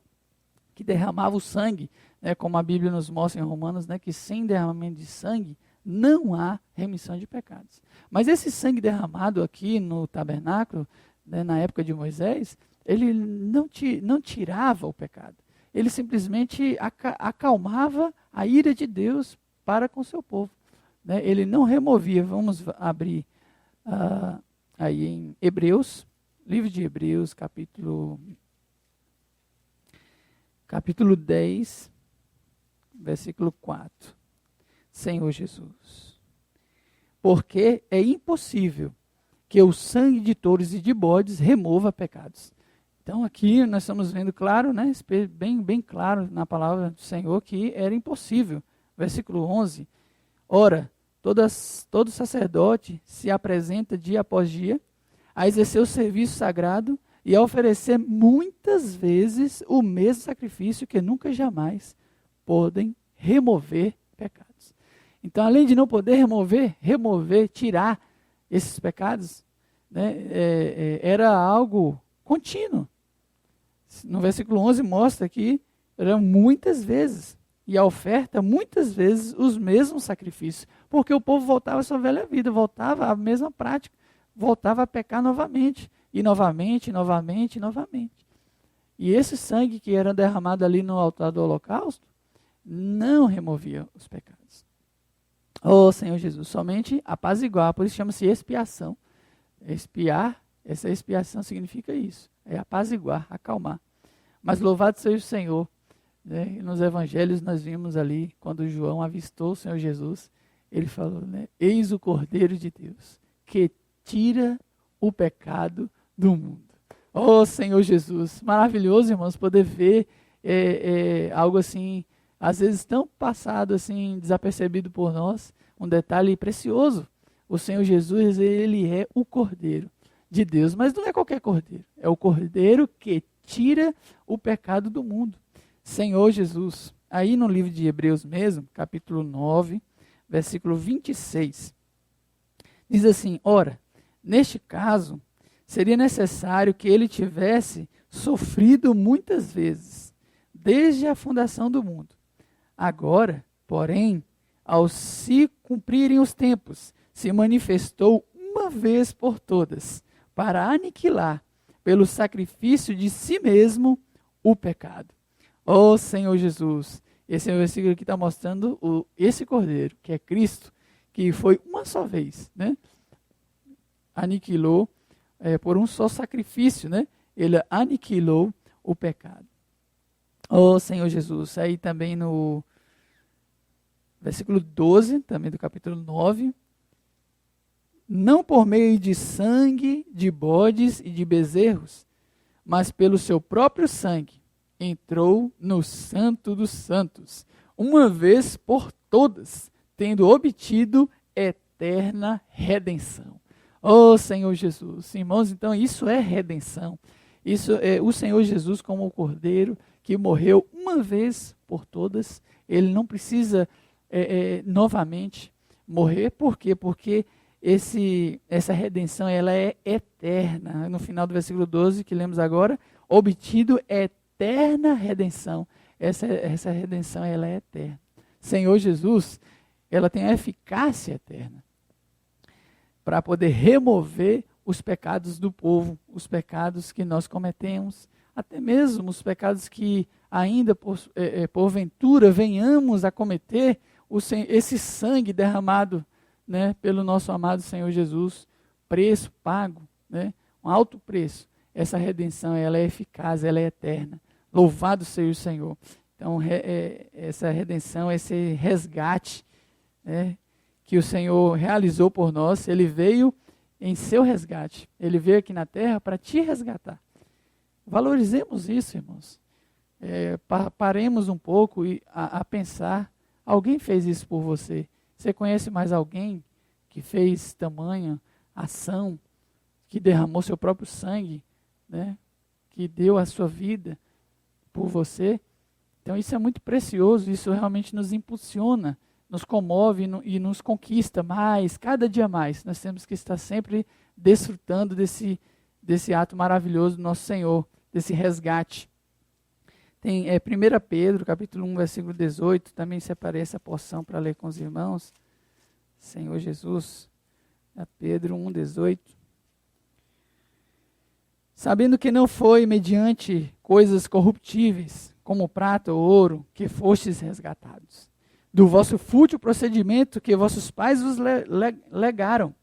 que derramava o sangue, né, como a Bíblia nos mostra em Romanos, né, que sem derramamento de sangue não há remissão de pecados. Mas esse sangue derramado aqui no tabernáculo, né, na época de Moisés, ele não tirava o pecado. Ele simplesmente acalmava a ira de Deus para com o seu povo, né? Ele não removia. Vamos abrir aí em Hebreus, livro de Hebreus, capítulo 10, versículo 4. Senhor Jesus, porque é impossível que o sangue de touros e de bodes remova pecados. Então aqui nós estamos vendo claro, né, bem claro na palavra do Senhor que era impossível. Versículo 11. Ora, todo sacerdote se apresenta dia após dia a exercer o serviço sagrado e a oferecer muitas vezes o mesmo sacrifício que nunca jamais podem remover pecados. Então, além de não poder remover, tirar esses pecados, né, era algo contínuo. No versículo 11 mostra que eram muitas vezes, e a oferta muitas vezes os mesmos sacrifícios, porque o povo voltava à sua velha vida, voltava à mesma prática, voltava a pecar novamente, e novamente. E esse sangue que era derramado ali no altar do holocausto, não removia os pecados. Oh, Senhor Jesus, somente apaziguar, por isso chama-se expiação. Expiar, essa expiação significa isso, é apaziguar, acalmar. Mas louvado seja o Senhor, né? Nos evangelhos nós vimos ali, quando João avistou o Senhor Jesus, ele falou, né? Eis o Cordeiro de Deus, que tira o pecado do mundo. Oh, Senhor Jesus, maravilhoso, irmãos, poder ver algo assim, às vezes tão passado assim, desapercebido por nós, um detalhe precioso. O Senhor Jesus, ele é o Cordeiro de Deus, mas não é qualquer Cordeiro, é o Cordeiro que tira o pecado do mundo. Senhor Jesus, aí no livro de Hebreus mesmo, capítulo 9, versículo 26, diz assim, ora, neste caso, seria necessário que ele tivesse sofrido muitas vezes, desde a fundação do mundo. Agora, porém, ao se cumprirem os tempos, se manifestou uma vez por todas, para aniquilar, pelo sacrifício de si mesmo, o pecado. Oh Senhor Jesus, esse é o versículo que está mostrando esse Cordeiro, que é Cristo, que foi uma só vez, né? Aniquilou, por um só sacrifício, né? Ele aniquilou o pecado. Oh Senhor Jesus, aí também no versículo 12, também do capítulo 9, não por meio de sangue, de bodes e de bezerros, mas pelo seu próprio sangue, entrou no Santo dos Santos, uma vez por todas, tendo obtido eterna redenção. Oh Senhor Jesus, irmãos, então isso é redenção. Isso é o Senhor Jesus como o Cordeiro que morreu uma vez por todas. Ele não precisa novamente morrer. Por quê? Porque essa redenção ela é eterna. No final do versículo 12 que lemos agora, obtido eterna redenção. Essa redenção ela é eterna. Senhor Jesus, ela tem a eficácia eterna para poder remover os pecados do povo, os pecados que nós cometemos, até mesmo os pecados que ainda porventura venhamos a cometer. Esse sangue derramado, né, pelo nosso amado Senhor Jesus, preço pago, né, um alto preço. Essa redenção ela é eficaz, ela é eterna. Louvado seja o Senhor. Então, essa redenção, esse resgate, né, que o Senhor realizou por nós, Ele veio em seu resgate. Ele veio aqui na terra para te resgatar. Valorizemos isso, irmãos. Paremos um pouco a pensar, alguém fez isso por você. Você conhece mais alguém que fez tamanha ação, que derramou seu próprio sangue, né, que deu a sua vida por você? Então isso é muito precioso, isso realmente nos impulsiona, nos comove e nos conquista mais, cada dia mais. Nós temos que estar sempre desfrutando desse ato maravilhoso do nosso Senhor, desse resgate. Tem 1 Pedro, capítulo 1, versículo 18, também separei essa porção para ler com os irmãos. Senhor Jesus, Pedro 1, 18. Sabendo que não foi mediante coisas corruptíveis, como prata ou ouro, que fostes resgatados, do vosso fútil procedimento que vossos pais vos legaram.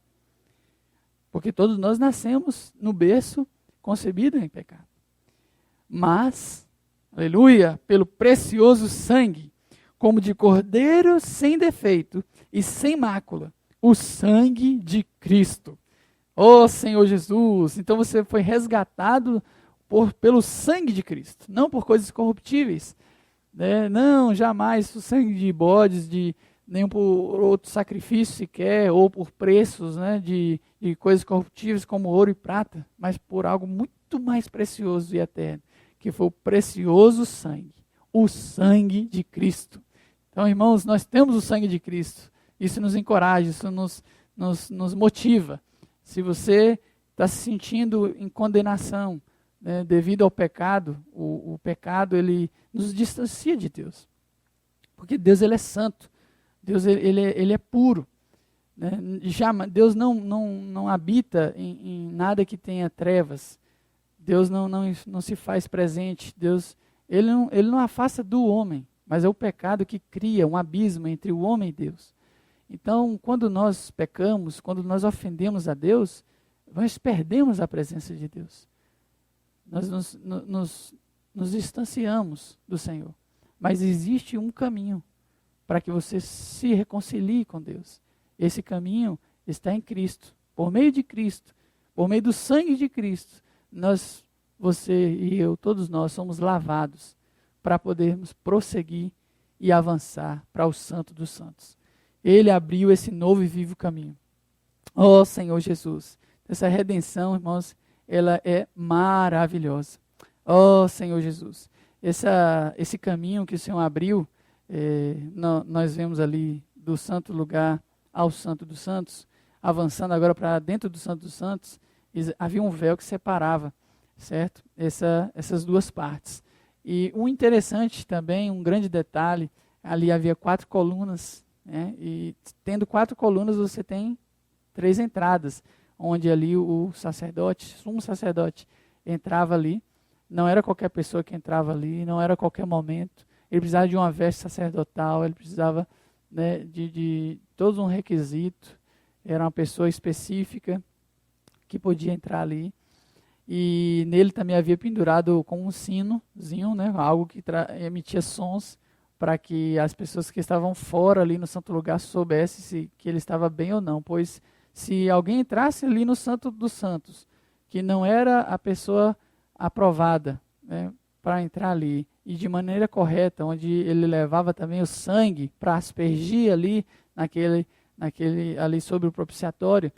Porque todos nós nascemos no berço concebido em pecado. Mas, aleluia, pelo precioso sangue, como de cordeiro sem defeito e sem mácula, o sangue de Cristo. Ó Senhor Jesus, então você foi resgatado pelo sangue de Cristo, não por coisas corruptíveis, né? Não, jamais o sangue de bodes, nem por outro sacrifício sequer, ou por preços, né, de coisas corruptíveis como ouro e prata, mas por algo muito mais precioso e eterno, que foi o precioso sangue, o sangue de Cristo. Então, irmãos, nós temos o sangue de Cristo, isso nos encoraja, isso nos motiva. Se você está se sentindo em condenação, né, devido ao pecado, o pecado ele nos distancia de Deus, porque Deus ele é santo, Deus ele é puro, né? Deus não habita em nada que tenha trevas, Deus não se faz presente, Deus ele não afasta do homem, mas é o pecado que cria um abismo entre o homem e Deus. Então, quando nós pecamos, quando nós ofendemos a Deus, nós perdemos a presença de Deus. Nós nos distanciamos do Senhor. Mas existe um caminho para que você se reconcilie com Deus. Esse caminho está em Cristo. Por meio de Cristo, por meio do sangue de Cristo, você e eu, todos nós somos lavados para podermos prosseguir e avançar para o Santo dos Santos. Ele abriu esse novo e vivo caminho. Ó Senhor Jesus, essa redenção, irmãos, ela é maravilhosa. Ó Senhor Jesus, esse caminho que o Senhor abriu, nós vemos ali do santo lugar ao Santo dos Santos, avançando agora para dentro do Santo dos Santos, havia um véu que separava, certo? Essas duas partes. E um interessante também, um grande detalhe, ali havia 4 colunas, né? E tendo 4 colunas você tem 3 entradas, onde ali o sumo sacerdote entrava ali. Não era qualquer pessoa que entrava ali, não era qualquer momento. Ele precisava de uma veste sacerdotal, ele precisava, né, de todo um requisito. Era uma pessoa específica que podia entrar ali. E nele também havia pendurado com um sinozinho, né, algo que emitia sons para que as pessoas que estavam fora ali no santo lugar soubessem que ele estava bem ou não. Pois se alguém entrasse ali no Santo dos Santos, que não era a pessoa aprovada, né, para entrar ali, e de maneira correta, onde ele levava também o sangue para aspergir ali, ali sobre o propiciatório,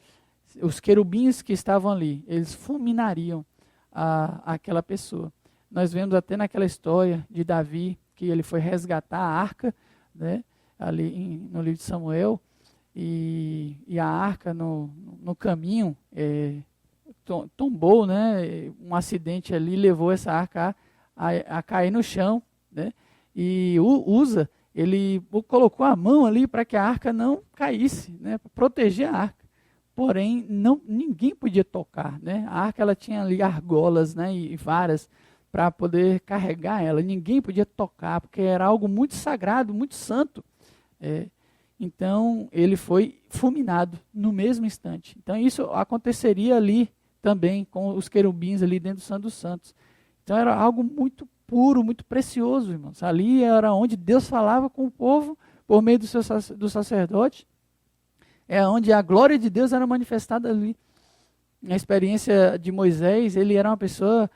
os querubins que estavam ali, eles fulminariam aquela pessoa. Nós vemos até naquela história de Davi, que ele foi resgatar a arca, né, ali no livro de Samuel, e a arca no caminho tombou, né, um acidente ali levou essa arca a cair no chão, né, e Uza, ele colocou a mão ali para que a arca não caísse, né, para proteger a arca. Porém, ninguém podia tocar, né, a arca ela tinha ali argolas, né, e varas para poder carregar ela. Ninguém podia tocar, porque era algo muito sagrado, muito santo. Então, ele foi fulminado no mesmo instante. Então, isso aconteceria ali também, com os querubins ali dentro do Santo dos Santos. Então, era algo muito puro, muito precioso, irmãos. Ali era onde Deus falava com o povo, por meio do sacerdote. É onde a glória de Deus era manifestada ali. Na experiência de Moisés, ele era uma pessoa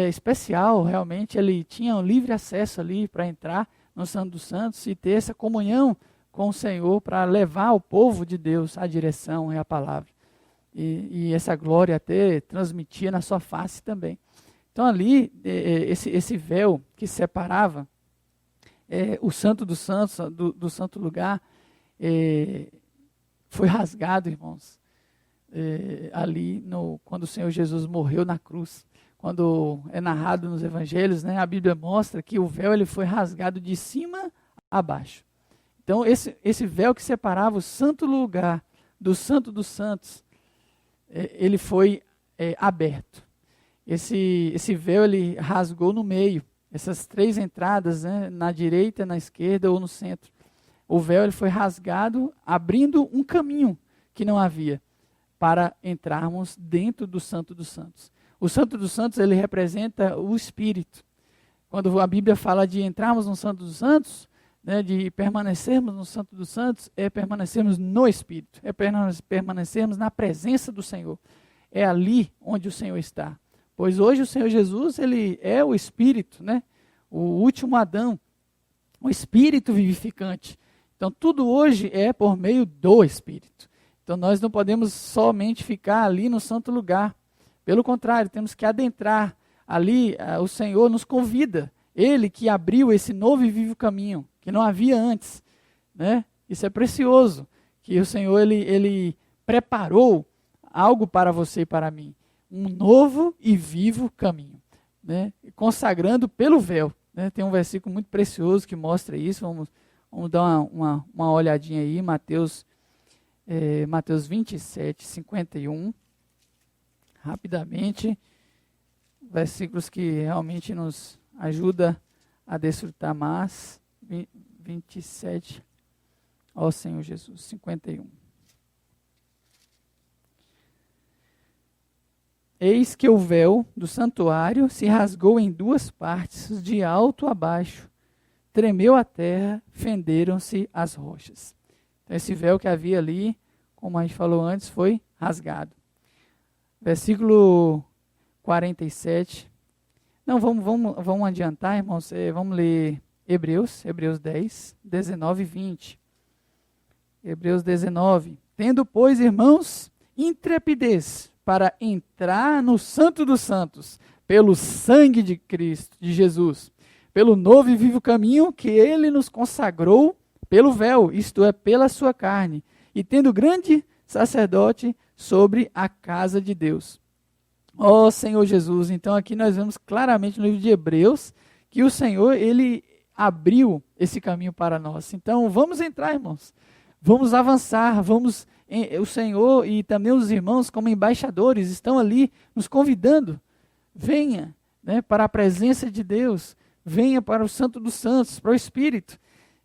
especial, realmente. Ele tinha um livre acesso ali para entrar no Santo dos Santos e ter essa comunhão com o Senhor para levar o povo de Deus a direção e a palavra. E essa glória até transmitia na sua face também. Então ali, esse véu que separava o Santo dos Santos, do santo lugar, foi rasgado, irmãos, ali quando o Senhor Jesus morreu na cruz. Quando é narrado nos evangelhos, né, a Bíblia mostra que o véu ele foi rasgado de cima a baixo. Então esse véu que separava o santo lugar do Santo dos Santos, ele foi aberto. Esse véu ele rasgou no meio, essas 3 entradas, né, na direita, na esquerda ou no centro. O véu ele foi rasgado, abrindo um caminho que não havia para entrarmos dentro do Santo dos Santos. O Santo dos Santos ele representa o Espírito. Quando a Bíblia fala de entrarmos no Santo dos Santos, né, de permanecermos no Santo dos Santos, é permanecermos no Espírito, é permanecermos na presença do Senhor. É ali onde o Senhor está. Pois hoje o Senhor Jesus, ele é o Espírito, né? O último Adão, o Espírito vivificante. Então tudo hoje é por meio do Espírito. Então nós não podemos somente ficar ali no santo lugar. Pelo contrário, temos que adentrar. Ali o Senhor nos convida. Ele que abriu esse novo e vivo caminho, que não havia antes, né? Isso é precioso, que o Senhor ele preparou algo para você e para mim, um novo e vivo caminho, né? Consagrando pelo véu, né? Tem um versículo muito precioso que mostra isso. Vamos dar uma olhadinha aí, Mateus 27, 51, rapidamente, versículos que realmente nos ajuda a desfrutar mais. 27, ó Senhor Jesus, 51. Eis que o véu do santuário se rasgou em duas partes, de alto a baixo. Tremeu a terra, fenderam-se as rochas. Então, esse véu que havia ali, como a gente falou antes, foi rasgado. Versículo 47. Não, vamos adiantar, irmãos. Vamos ler Hebreus 10, 19 e 20. Hebreus 19. Tendo, pois, irmãos, intrepidez para entrar no Santo dos Santos, pelo sangue de Cristo, de Jesus, pelo novo e vivo caminho que ele nos consagrou pelo véu, isto é, pela sua carne, e tendo grande sacerdote sobre a casa de Deus. Ó Senhor Jesus, então aqui nós vemos claramente no livro de Hebreus que o Senhor, ele abriu esse caminho para nós. Então vamos entrar, irmãos, vamos avançar, o Senhor e também os irmãos como embaixadores estão ali nos convidando. Venha, né, para a presença de Deus, venha para o Santo dos Santos, para o Espírito.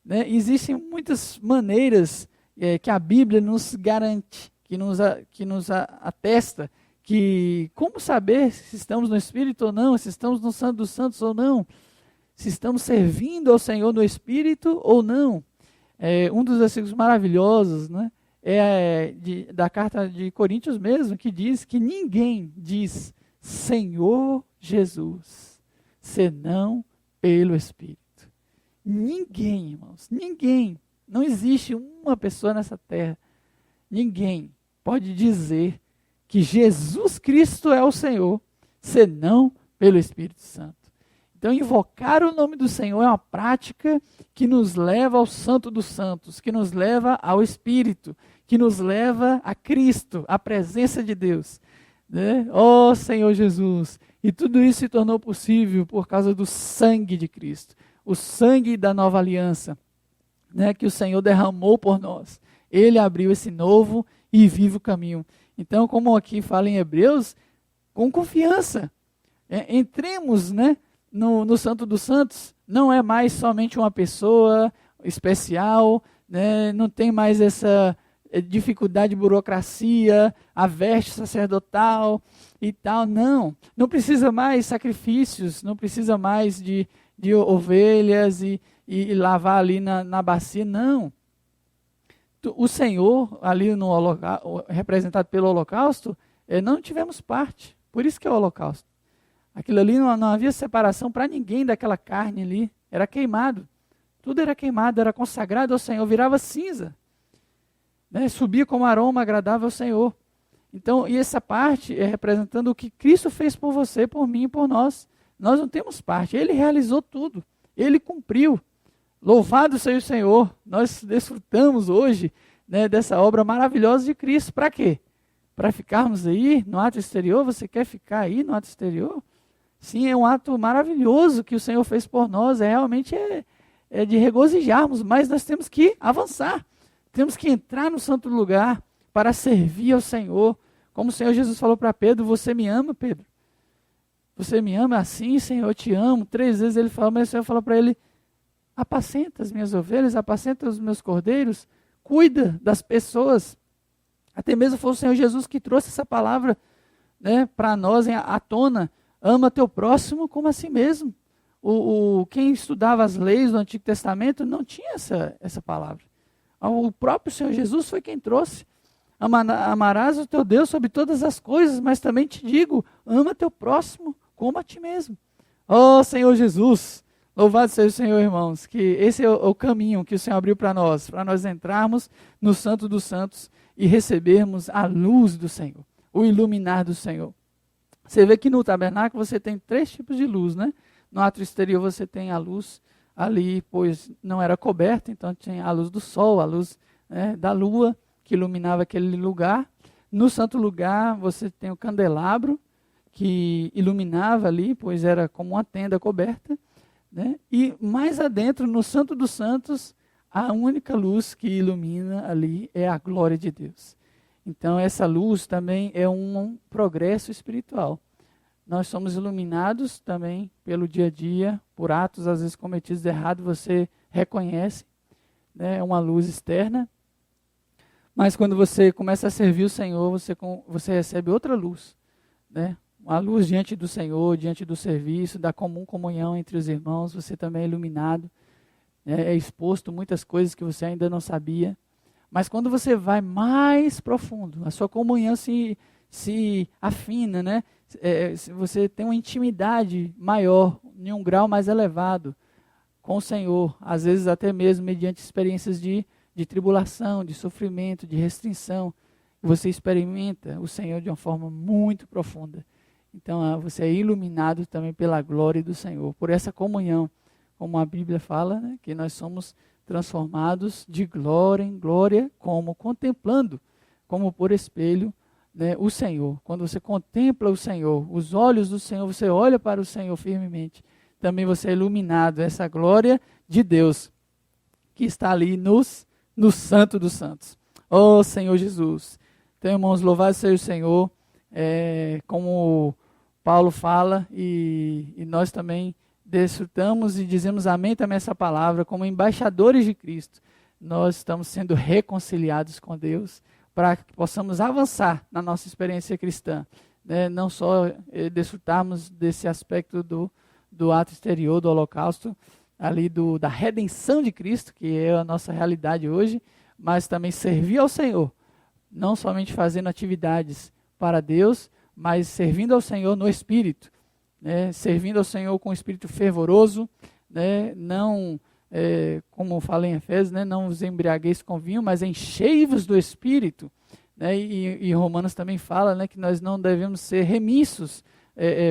Né? Existem muitas maneiras que a Bíblia nos garante, que nos atesta, que como saber se estamos no Espírito ou não, se estamos no Santo dos Santos ou não, se estamos servindo ao Senhor no Espírito ou não. Um dos versículos maravilhosos, né, da carta de Coríntios mesmo, que diz que ninguém diz Senhor Jesus, senão pelo Espírito. Ninguém, irmãos, ninguém, não existe uma pessoa nessa terra, ninguém pode dizer que Jesus Cristo é o Senhor, senão pelo Espírito Santo. Então, invocar o nome do Senhor é uma prática que nos leva ao Santo dos Santos, que nos leva ao Espírito, que nos leva a Cristo, a presença de Deus. Né? Ó Senhor Jesus! E tudo isso se tornou possível por causa do sangue de Cristo, o sangue da nova aliança, né, que o Senhor derramou por nós. Ele abriu esse novo e vivo caminho. Então, como aqui fala em Hebreus, com confiança, entremos, né, no Santo dos Santos. Não é mais somente uma pessoa especial, né, não tem mais essa dificuldade de burocracia, a veste sacerdotal e tal, não precisa mais sacrifícios, não precisa mais de ovelhas e lavar ali na bacia, não. O Senhor, ali no representado pelo holocausto, não tivemos parte, por isso que é o holocausto. Aquilo ali não havia separação para ninguém daquela carne ali, era queimado, tudo era queimado, era consagrado ao Senhor, virava cinza, né? Subia como aroma agradável ao Senhor. Então, e essa parte é representando o que Cristo fez por você, por mim e por nós. Nós não temos parte, Ele realizou tudo, Ele cumpriu. Louvado seja o Senhor, nós desfrutamos hoje, né, dessa obra maravilhosa de Cristo. Para quê? Para ficarmos aí no ato exterior? Você quer ficar aí no ato exterior? Sim, é um ato maravilhoso que o Senhor fez por nós, realmente é de regozijarmos, mas nós temos que avançar, temos que entrar no santo lugar para servir ao Senhor. Como o Senhor Jesus falou para Pedro: você me ama, Pedro? Você me ama? Assim, Senhor, eu te amo. 3 vezes ele falou, mas o Senhor falou para ele: apacenta as minhas ovelhas, apacenta os meus cordeiros, cuida das pessoas. Até mesmo foi o Senhor Jesus que trouxe essa palavra, né, para nós à tona: ama teu próximo como a si mesmo. Quem estudava as leis do Antigo Testamento não tinha essa palavra. O próprio Senhor Jesus foi quem trouxe. Amarás o teu Deus sobre todas as coisas, mas também te digo, ama teu próximo como a ti mesmo. Ó Senhor Jesus, louvado seja o Senhor, irmãos, que esse é o caminho que o Senhor abriu para nós entrarmos no Santo dos Santos e recebermos a luz do Senhor, o iluminar do Senhor. Você vê que no tabernáculo você tem 3 tipos de luz, né? No átrio exterior você tem a luz ali, pois não era coberta, então tinha a luz do sol, a luz da lua, que iluminava aquele lugar. No santo lugar você tem o candelabro, que iluminava ali, pois era como uma tenda coberta, né? E mais adentro, no Santo dos Santos, a única luz que ilumina ali é a glória de Deus. Então essa luz também é um progresso espiritual. Nós somos iluminados também pelo dia a dia, por atos às vezes cometidos errados, você reconhece, né? É uma luz externa. Mas quando você começa a servir o Senhor, você recebe outra luz, né? A luz diante do Senhor, diante do serviço, da comum comunhão entre os irmãos, você também é iluminado, é exposto muitas coisas que você ainda não sabia. Mas quando você vai mais profundo, a sua comunhão se afina, né? Você tem uma intimidade maior, em um grau mais elevado com o Senhor, às vezes até mesmo mediante experiências de tribulação, de sofrimento, de restrição. Você experimenta o Senhor de uma forma muito profunda. Então, você é iluminado também pela glória do Senhor, por essa comunhão, como a Bíblia fala, né, que nós somos transformados de glória em glória, como contemplando, como por espelho, né, o Senhor. Quando você contempla o Senhor, os olhos do Senhor, você olha para o Senhor firmemente, também você é iluminado, essa glória de Deus, que está ali no Santo dos Santos. Ó Senhor Jesus. Então, irmãos, louvado seja o Senhor. Como Paulo fala, e nós também desfrutamos e dizemos amém também essa palavra, como embaixadores de Cristo, nós estamos sendo reconciliados com Deus, para que possamos avançar na nossa experiência cristã, né? Não só desfrutarmos desse aspecto do ato exterior, do holocausto, ali da redenção de Cristo, que é a nossa realidade hoje, mas também servir ao Senhor, não somente fazendo atividades para Deus, mas servindo ao Senhor no Espírito, né? Servindo ao Senhor com um espírito fervoroso, né? Não, como falei em Efésios, né? Não vos embriagueis com vinho, mas enchei-vos do Espírito, né? E Romanos também fala, né, que nós não devemos ser remissos,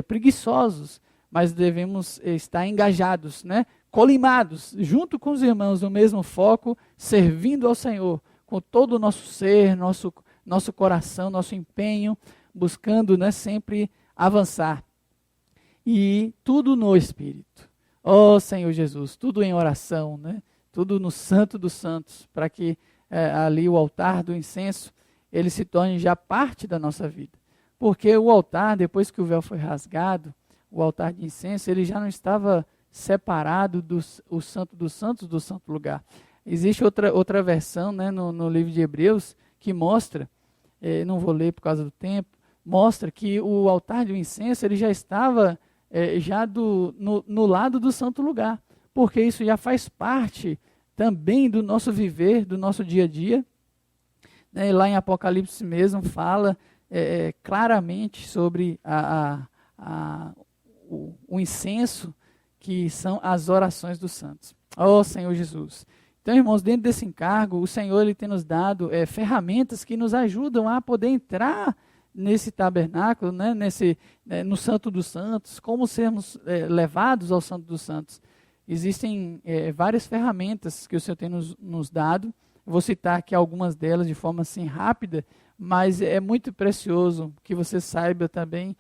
preguiçosos, mas devemos estar engajados, né? Colimados, junto com os irmãos, no mesmo foco, servindo ao Senhor, com todo o nosso ser, nosso coração, nosso empenho, buscando, né, sempre avançar. E tudo no Espírito. Ó Senhor Jesus, tudo em oração, né? Tudo no Santo dos Santos, para que ali o altar do incenso, ele se torne já parte da nossa vida. Porque o altar, depois que o véu foi rasgado, o altar de incenso, ele já não estava separado o Santo dos Santos do Santo Lugar. Existe outra versão, né, no livro de Hebreus, que mostra, não vou ler por causa do tempo, mostra que o altar do incenso ele já estava já no lado do Santo Lugar, porque isso já faz parte também do nosso viver, do nosso dia a dia. Né, lá em Apocalipse mesmo fala claramente sobre o incenso, que são as orações dos santos. Ó Senhor Jesus. Então, irmãos, dentro desse encargo, o Senhor ele tem nos dado ferramentas que nos ajudam a poder entrar nesse tabernáculo, né, no Santo dos Santos, como sermos levados ao Santo dos Santos. Existem várias ferramentas que o Senhor tem nos dado. Vou citar aqui algumas delas de forma assim rápida, mas é muito precioso que você saiba também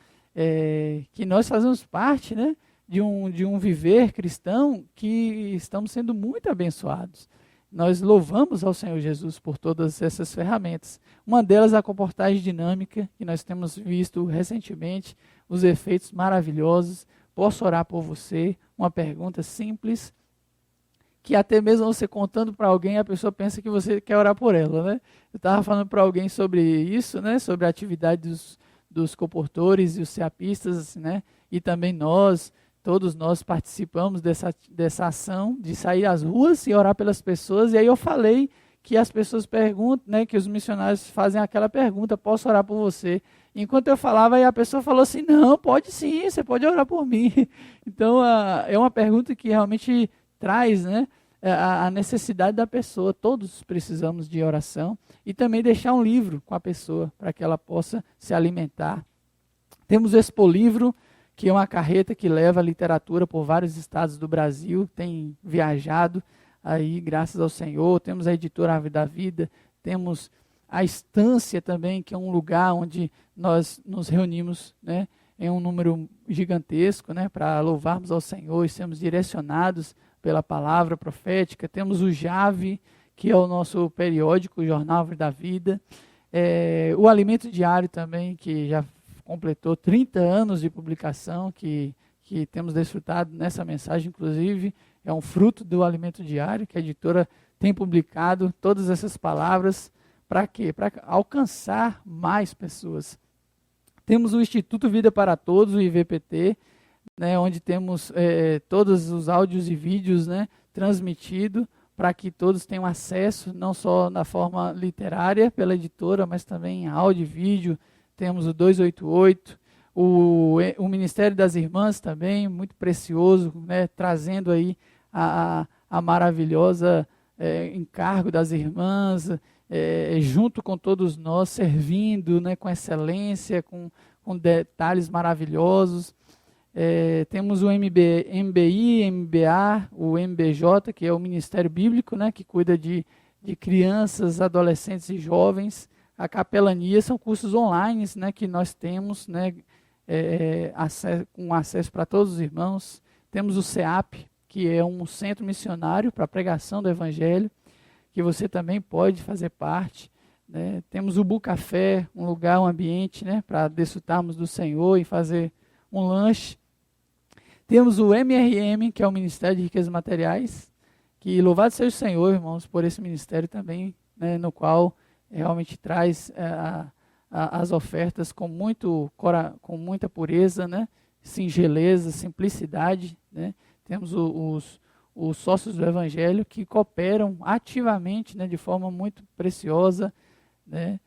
que nós fazemos parte, né, de um viver cristão que estamos sendo muito abençoados. Nós louvamos ao Senhor Jesus por todas essas ferramentas. Uma delas é a comportagem dinâmica, que nós temos visto recentemente, os efeitos maravilhosos. Posso orar por você? Uma pergunta simples, que até mesmo você contando para alguém, a pessoa pensa que você quer orar por ela, né? Eu estava falando para alguém sobre isso, né? Sobre a atividade dos comportores e os ceapistas, né? E também nós, todos nós participamos dessa ação de sair às ruas e orar pelas pessoas. E aí eu falei que as pessoas perguntam, né, que os missionários fazem aquela pergunta: posso orar por você? Enquanto eu falava, aí a pessoa falou assim: não, pode sim, você pode orar por mim. Então, é uma pergunta que realmente traz, né, a necessidade da pessoa. Todos precisamos de oração. E também deixar um livro com a pessoa, para que ela possa se alimentar. Temos o Expolivro, que é uma carreta que leva a literatura por vários estados do Brasil, tem viajado aí, graças ao Senhor. Temos a editora Árvore da Vida, temos a Estância também, que é um lugar onde nós nos reunimos, né, em um número gigantesco, né, para louvarmos ao Senhor e sermos direcionados pela palavra profética. Temos o JAVE, que é o nosso periódico, o Jornal Árvore da Vida. O Alimento Diário também, que já completou 30 anos de publicação, que temos desfrutado nessa mensagem, inclusive, é um fruto do Alimento Diário, que a editora tem publicado todas essas palavras. Para quê? Para alcançar mais pessoas. Temos o Instituto Vida para Todos, o IVPT, né, onde temos todos os áudios e vídeos, né, transmitidos, para que todos tenham acesso, não só na forma literária, pela editora, mas também em áudio e vídeo. Temos o 288, o Ministério das Irmãs também, muito precioso, né, trazendo aí a maravilhosa encargo das irmãs, junto com todos nós, servindo, né, com excelência, com detalhes maravilhosos. Temos o MBI, MBA, o MBJ, que é o Ministério Bíblico, né, que cuida de crianças, adolescentes e jovens. A capelania são cursos online, né, que nós temos, né, com acesso para todos os irmãos. Temos o CEAP, que é um centro missionário para a pregação do Evangelho, que você também pode fazer parte, né? Temos o Bucafé, um lugar, um ambiente, né, para desfrutarmos do Senhor e fazer um lanche. Temos o MRM, que é o Ministério de Riquezas Materiais, que louvado seja o Senhor, irmãos, por esse ministério também, né, no qual realmente traz as ofertas com muita pureza, né, singeleza, simplicidade, né? Temos os sócios do Evangelho que cooperam ativamente, né, de forma muito preciosa, né,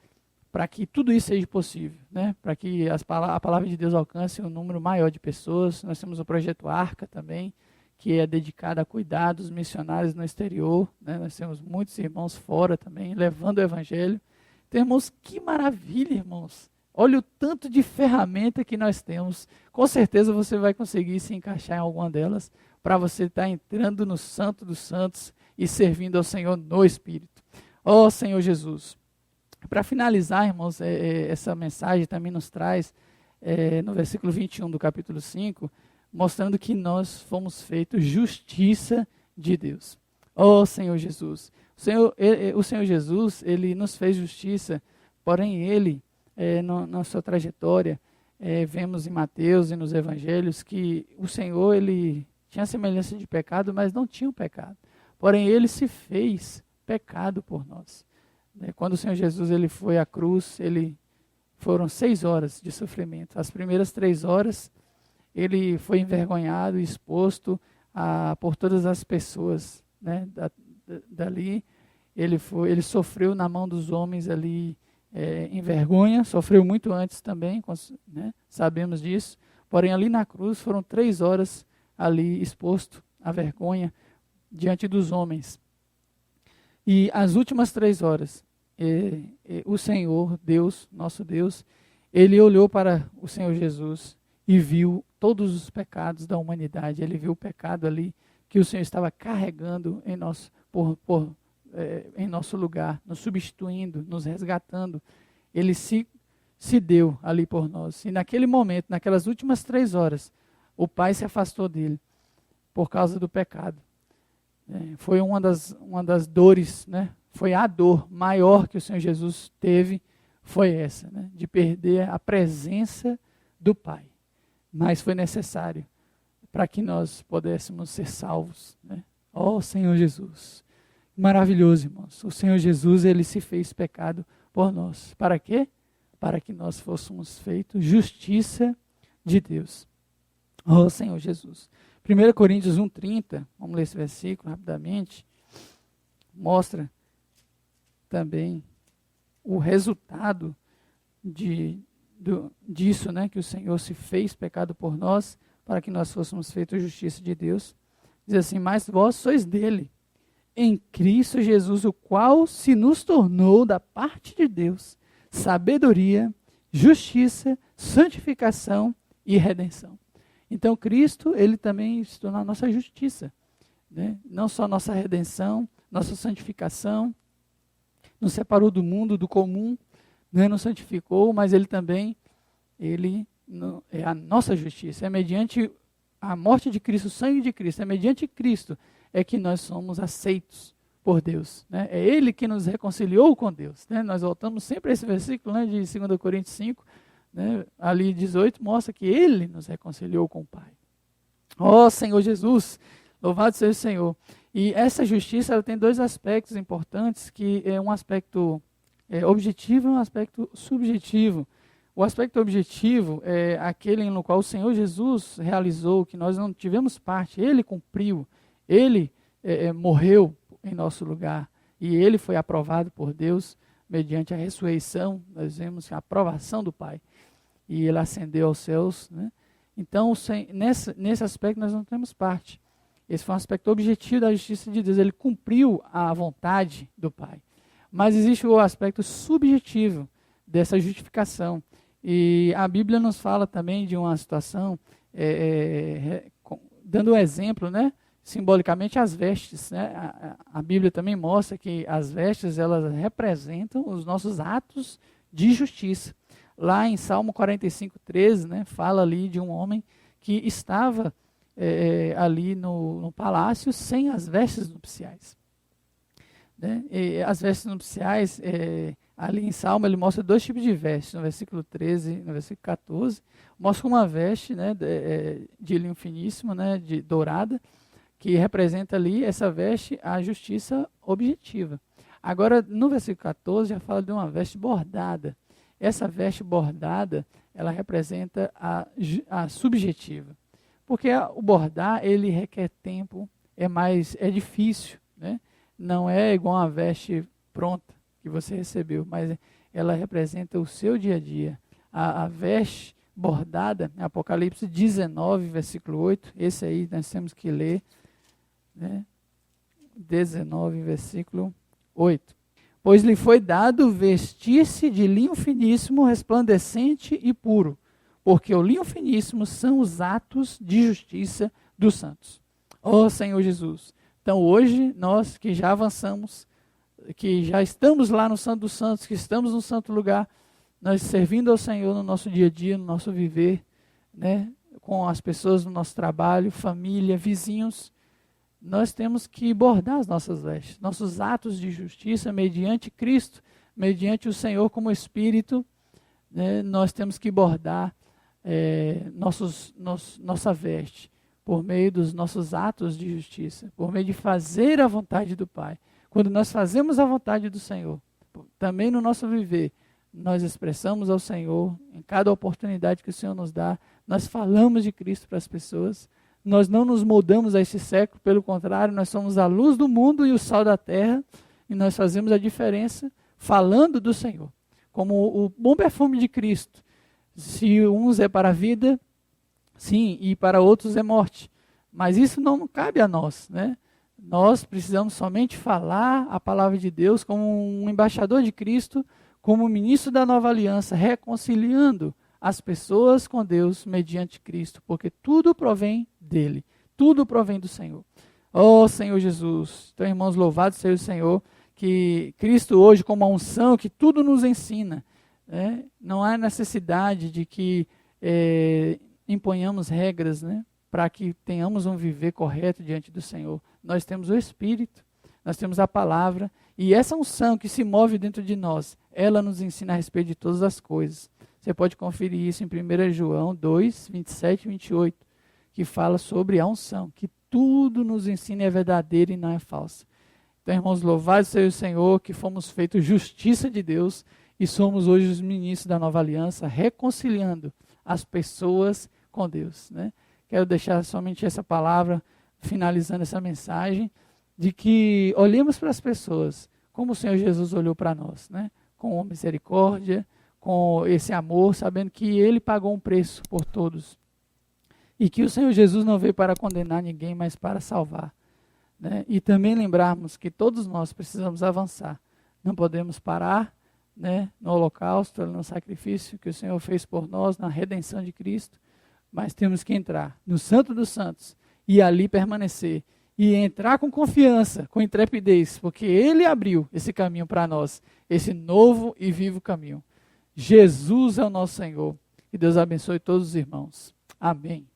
para que tudo isso seja possível, né, para que a palavra de Deus alcance um número maior de pessoas. Nós temos o projeto Arca também, que é dedicado a cuidar dos missionários no exterior, né? Nós temos muitos irmãos fora também, levando o Evangelho. Então, irmãos, que maravilha, irmãos. Olha o tanto de ferramenta que nós temos. Com certeza você vai conseguir se encaixar em alguma delas, para você estar entrando no Santo dos Santos e servindo ao Senhor no Espírito. Ó Senhor Jesus. Para finalizar, irmãos, essa mensagem também nos traz, no versículo 21 do capítulo 5, mostrando que nós fomos feitos justiça de Deus. Ó Senhor Jesus. O Senhor Jesus, Ele nos fez justiça, porém Ele, na sua trajetória, vemos em Mateus e nos Evangelhos que o Senhor, Ele tinha semelhança de pecado, mas não tinha o pecado. Porém, Ele se fez pecado por nós. Quando o Senhor Jesus ele foi à cruz, foram 6 horas de sofrimento. As primeiras 3 horas, Ele foi envergonhado e exposto por todas as pessoas, né? Dali, ele sofreu na mão dos homens ali em vergonha, sofreu muito antes também, né? Sabemos disso. Porém, ali na cruz foram 3 horas ali exposto à vergonha diante dos homens. E as últimas 3 horas, o Senhor, Deus, nosso Deus, Ele olhou para o Senhor Jesus e viu todos os pecados da humanidade. Ele viu o pecado ali que o Senhor estava carregando em nosso lugar, nos substituindo, nos resgatando. Ele se deu ali por nós. E naquele momento, naquelas últimas 3 horas, o Pai se afastou dele por causa do pecado. Foi uma das dores, né? Foi a dor maior que o Senhor Jesus teve, foi essa, né? De perder a presença do Pai. Mas foi necessário para que nós pudéssemos ser salvos, né? Ó Senhor Jesus, maravilhoso, irmãos. O Senhor Jesus, Ele se fez pecado por nós. Para quê? Para que nós fôssemos feitos justiça de Deus. Oh, Senhor Jesus. 1 Coríntios 1,30, vamos ler esse versículo rapidamente, mostra também o resultado disso, né, que o Senhor se fez pecado por nós, para que nós fôssemos feitos justiça de Deus. Diz assim: mas vós sois dele, em Cristo Jesus, o qual se nos tornou da parte de Deus sabedoria, justiça, santificação e redenção. Então Cristo, ele também se tornou a nossa justiça, né? Não só nossa redenção, nossa santificação, nos separou do mundo, do comum, né? Nos santificou, mas ele também, é a nossa justiça, é mediante a morte de Cristo, o sangue de Cristo, é mediante Cristo é que nós somos aceitos por Deus, né? É Ele que nos reconciliou com Deus, né? Nós voltamos sempre a esse versículo, né, de 2 Coríntios 5, né, ali 18, mostra que Ele nos reconciliou com o Pai. Ó Senhor Jesus, louvado seja o Senhor. E essa justiça, ela tem dois aspectos importantes, que é um aspecto objetivo e um aspecto subjetivo. O aspecto objetivo é aquele no qual o Senhor Jesus realizou, que nós não tivemos parte, Ele cumpriu, Ele morreu em nosso lugar, e Ele foi aprovado por Deus mediante a ressurreição. Nós vemos a aprovação do Pai, e Ele ascendeu aos céus, né? Então, nesse aspecto nós não temos parte. Esse foi um aspecto objetivo da justiça de Deus, Ele cumpriu a vontade do Pai. Mas existe o aspecto subjetivo dessa justificação, e a Bíblia nos fala também de uma situação, dando um exemplo, né? Simbolicamente as vestes, né? A Bíblia também mostra que as vestes, elas representam os nossos atos de justiça. Lá em Salmo 45:13, né, fala ali de um homem que estava ali no palácio sem as vestes nupciais, né? E as vestes nupciais, ali em Salmo, ele mostra dois tipos de vestes, no versículo 13 e no versículo 14, mostra uma veste, né, de linho finíssimo, né, de dourada, que representa ali, essa veste, a justiça objetiva. Agora, no versículo 14, já fala de uma veste bordada. Essa veste bordada, ela representa a subjetiva. Porque o bordar, ele requer tempo, é difícil, né? Não é igual uma veste pronta que você recebeu, mas ela representa o seu dia a dia. A veste bordada, Apocalipse 19, versículo 8, esse aí nós temos que ler, né? 19, versículo 8. Pois lhe foi dado vestir-se de linho finíssimo, resplandecente e puro, porque o linho finíssimo são os atos de justiça dos santos. Ó Senhor Jesus. Então hoje, nós que já avançamos, que já estamos lá no Santo dos Santos, que estamos no santo lugar, nós servindo ao Senhor no nosso dia a dia, no nosso viver, né, com as pessoas do nosso trabalho, família, vizinhos, nós temos que bordar as nossas vestes, nossos atos de justiça mediante Cristo, mediante o Senhor como Espírito, né, nós temos que bordar nossa veste, por meio dos nossos atos de justiça, por meio de fazer a vontade do Pai. Quando nós fazemos a vontade do Senhor, também no nosso viver, nós expressamos ao Senhor, em cada oportunidade que o Senhor nos dá, nós falamos de Cristo para as pessoas, nós não nos moldamos a esse século, pelo contrário, nós somos a luz do mundo e o sal da terra, e nós fazemos a diferença falando do Senhor, como o bom perfume de Cristo. Se uns é para a vida, sim, e para outros é morte. Mas isso não cabe a nós, né? Nós precisamos somente falar a palavra de Deus como um embaixador de Cristo, como ministro da nova aliança, reconciliando as pessoas com Deus mediante Cristo, porque tudo provém dele, tudo provém do Senhor. Ó Senhor Jesus, então irmãos, louvado seja o Senhor, que Cristo hoje, como a unção, que tudo nos ensina, né? Não há necessidade de que imponhamos regras, né, para que tenhamos um viver correto diante do Senhor. Nós temos o Espírito, nós temos a palavra, e essa unção que se move dentro de nós, ela nos ensina a respeito de todas as coisas. Você pode conferir isso em 1 João 2, 27 e 28, que fala sobre a unção, que tudo nos ensina é verdadeiro e não é falso. Então, irmãos, louvado seja o Senhor, que fomos feitos justiça de Deus, e somos hoje os ministros da nova aliança, reconciliando as pessoas com Deus, né? quero deixar somente essa palavra, finalizando essa mensagem, de que olhemos para as pessoas como o Senhor Jesus olhou para nós, né? Com misericórdia, com esse amor, sabendo que Ele pagou um preço por todos. E que o Senhor Jesus não veio para condenar ninguém, mas para salvar. Né? E também lembrarmos que todos nós precisamos avançar. Não podemos parar, né, no holocausto, no sacrifício que o Senhor fez por nós, na redenção de Cristo, mas temos que entrar no Santo dos Santos e ali permanecer. E entrar com confiança, com intrepidez, porque Ele abriu esse caminho para nós, esse novo e vivo caminho. Jesus é o nosso Senhor. E Deus abençoe todos os irmãos. Amém.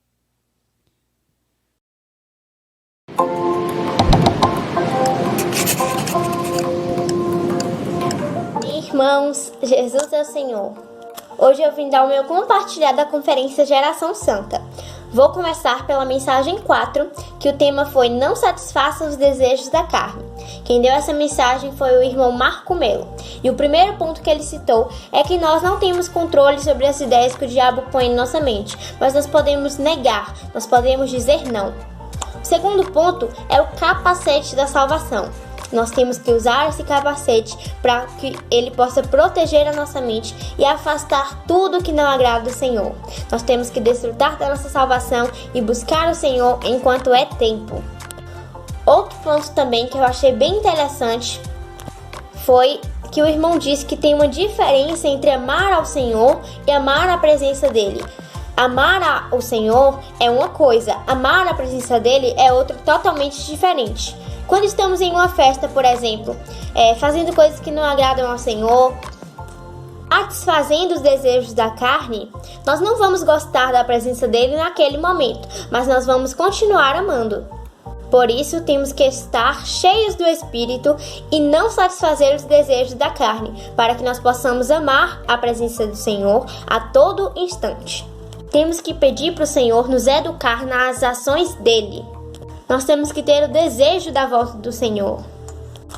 Irmãos, Jesus é o Senhor. Hoje eu vim dar o meu compartilhar da Conferência Geração Santa. Vou começar pela mensagem 4, que o tema foi Não satisfaça os desejos da carne. Quem deu essa mensagem foi o irmão Marco Melo. E o primeiro ponto que ele citou é que nós não temos controle sobre as ideias que o diabo põe em nossa mente, mas nós podemos negar, nós podemos dizer não. O segundo ponto é o capacete da salvação. Nós temos que usar esse capacete para que ele possa proteger a nossa mente e afastar tudo que não agrada do Senhor. Nós temos que desfrutar da nossa salvação e buscar o Senhor enquanto é tempo. Outro ponto também que eu achei bem interessante foi que o irmão disse que tem uma diferença entre amar ao Senhor e amar a presença dele. Amar ao Senhor é uma coisa, amar a presença dele é outra totalmente diferente. Quando estamos em uma festa, por exemplo, fazendo coisas que não agradam ao Senhor, satisfazendo os desejos da carne, nós não vamos gostar da presença dele naquele momento, mas nós vamos continuar amando. Por isso, temos que estar cheios do Espírito e não satisfazer os desejos da carne, para que nós possamos amar a presença do Senhor a todo instante. Temos que pedir para o Senhor nos educar nas ações dele. Nós temos que ter o desejo da volta do Senhor.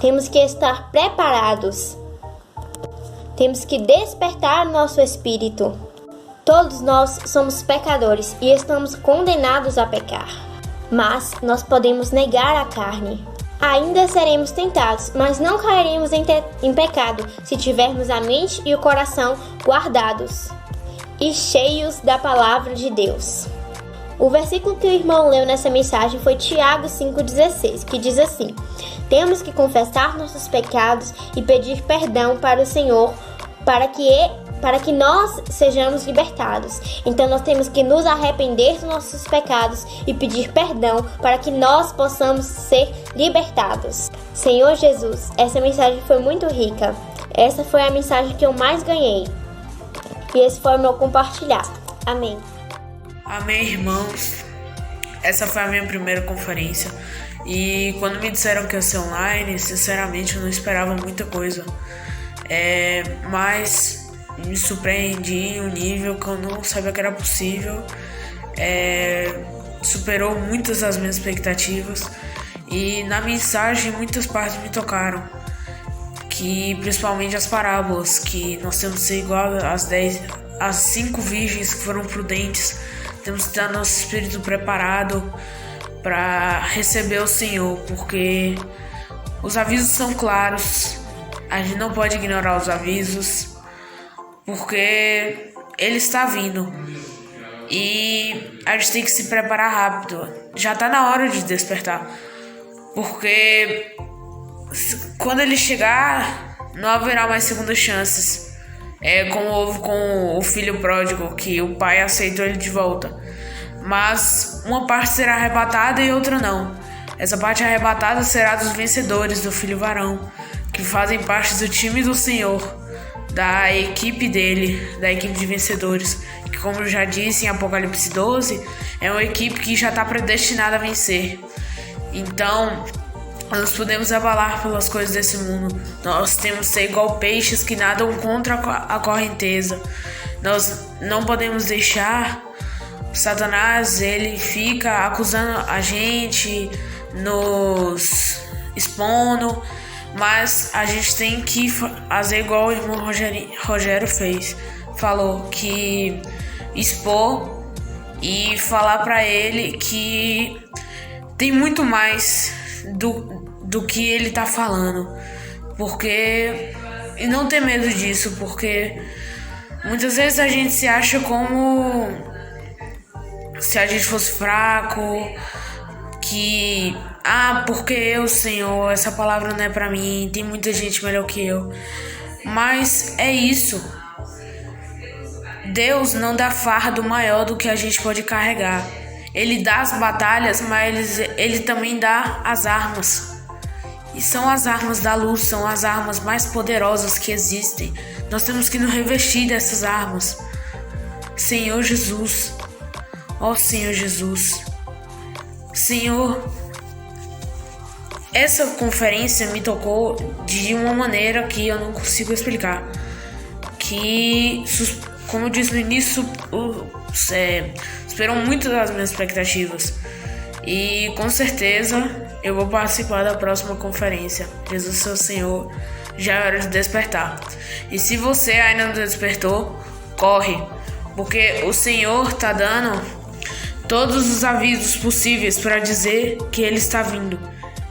Temos que estar preparados. Temos que despertar nosso espírito. Todos nós somos pecadores e estamos condenados a pecar. Mas nós podemos negar a carne. Ainda seremos tentados, mas não cairemos em pecado se tivermos a mente e o coração guardados e cheios da palavra de Deus. O versículo que o irmão leu nessa mensagem foi Tiago 5,16, que diz assim: temos que confessar nossos pecados e pedir perdão para o Senhor, para que nós sejamos libertados. Então nós temos que nos arrepender dos nossos pecados e pedir perdão para que nós possamos ser libertados. Senhor Jesus, essa mensagem foi muito rica. Essa foi a mensagem que eu mais ganhei. E esse foi o meu compartilhar. Amém. Amém, irmãos. Essa foi a minha primeira conferência. E quando me disseram que ia ser online, sinceramente eu não esperava muita coisa. Mas me surpreendi em um nível que eu não sabia que era possível. Superou muitas das minhas expectativas. E na mensagem muitas partes me tocaram. Que principalmente as parábolas, que nós temos que ser igual às 5 virgens que foram prudentes. Temos que ter nosso espírito preparado para receber o Senhor, porque os avisos são claros. A gente não pode ignorar os avisos, porque Ele está vindo. E a gente tem que se preparar rápido. Já está na hora de despertar, porque quando Ele chegar, não haverá mais segundas chances. Como houve com o filho pródigo, que o pai aceitou ele de volta. Mas uma parte será arrebatada e outra não. Essa parte arrebatada será dos vencedores, do filho varão, que fazem parte do time do Senhor, da equipe dele, da equipe de vencedores, que, como eu já disse em Apocalipse 12, é uma equipe que já está predestinada a vencer. Então, nós podemos abalar pelas coisas desse mundo. Nós temos que ser igual peixes que nadam contra a correnteza. Nós não podemos deixar Satanás, ele fica acusando a gente, nos expondo, mas a gente tem que fazer igual o irmão Rogério falou, que expor e falar para ele que tem muito mais do que ele tá falando, e não ter medo disso, porque muitas vezes a gente se acha como se a gente fosse fraco, porque eu, Senhor, essa palavra não é pra mim, tem muita gente melhor que eu. Mas é isso. Deus não dá fardo maior do que a gente pode carregar. Ele dá as batalhas, mas ele também dá as armas. E são as armas da luz, são as armas mais poderosas que existem. Nós temos que nos revestir dessas armas. Senhor Jesus, ó Senhor Jesus. Senhor, essa conferência me tocou de uma maneira que eu não consigo explicar. Como eu disse no início, superou muito das minhas expectativas. E com certeza eu vou participar da próxima conferência. Jesus, seu Senhor, já é hora de despertar. E se você ainda não despertou, corre, porque o Senhor está dando todos os avisos possíveis para dizer que Ele está vindo.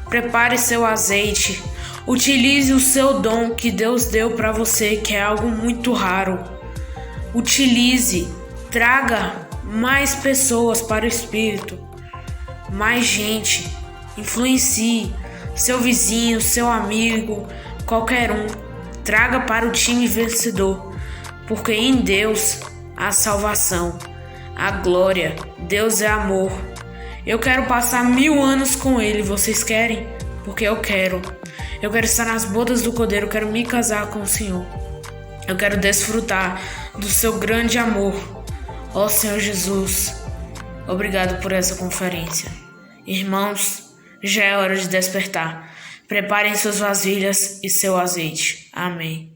Prepare seu azeite, utilize o seu dom que Deus deu para você, que é algo muito raro. Utilize, traga mais pessoas para o Espírito, mais gente, influencie seu vizinho, seu amigo, qualquer um. Traga para o time vencedor, porque em Deus há salvação, a glória. Deus é amor. Eu quero passar 1000 anos com Ele. Vocês querem? Porque eu quero. Eu quero estar nas bodas do Cordeiro. Eu quero me casar com o Senhor. Eu quero desfrutar do seu grande amor. Ó Senhor Jesus, obrigado por essa conferência. Irmãos, já é hora de despertar. Preparem suas vasilhas e seu azeite. Amém.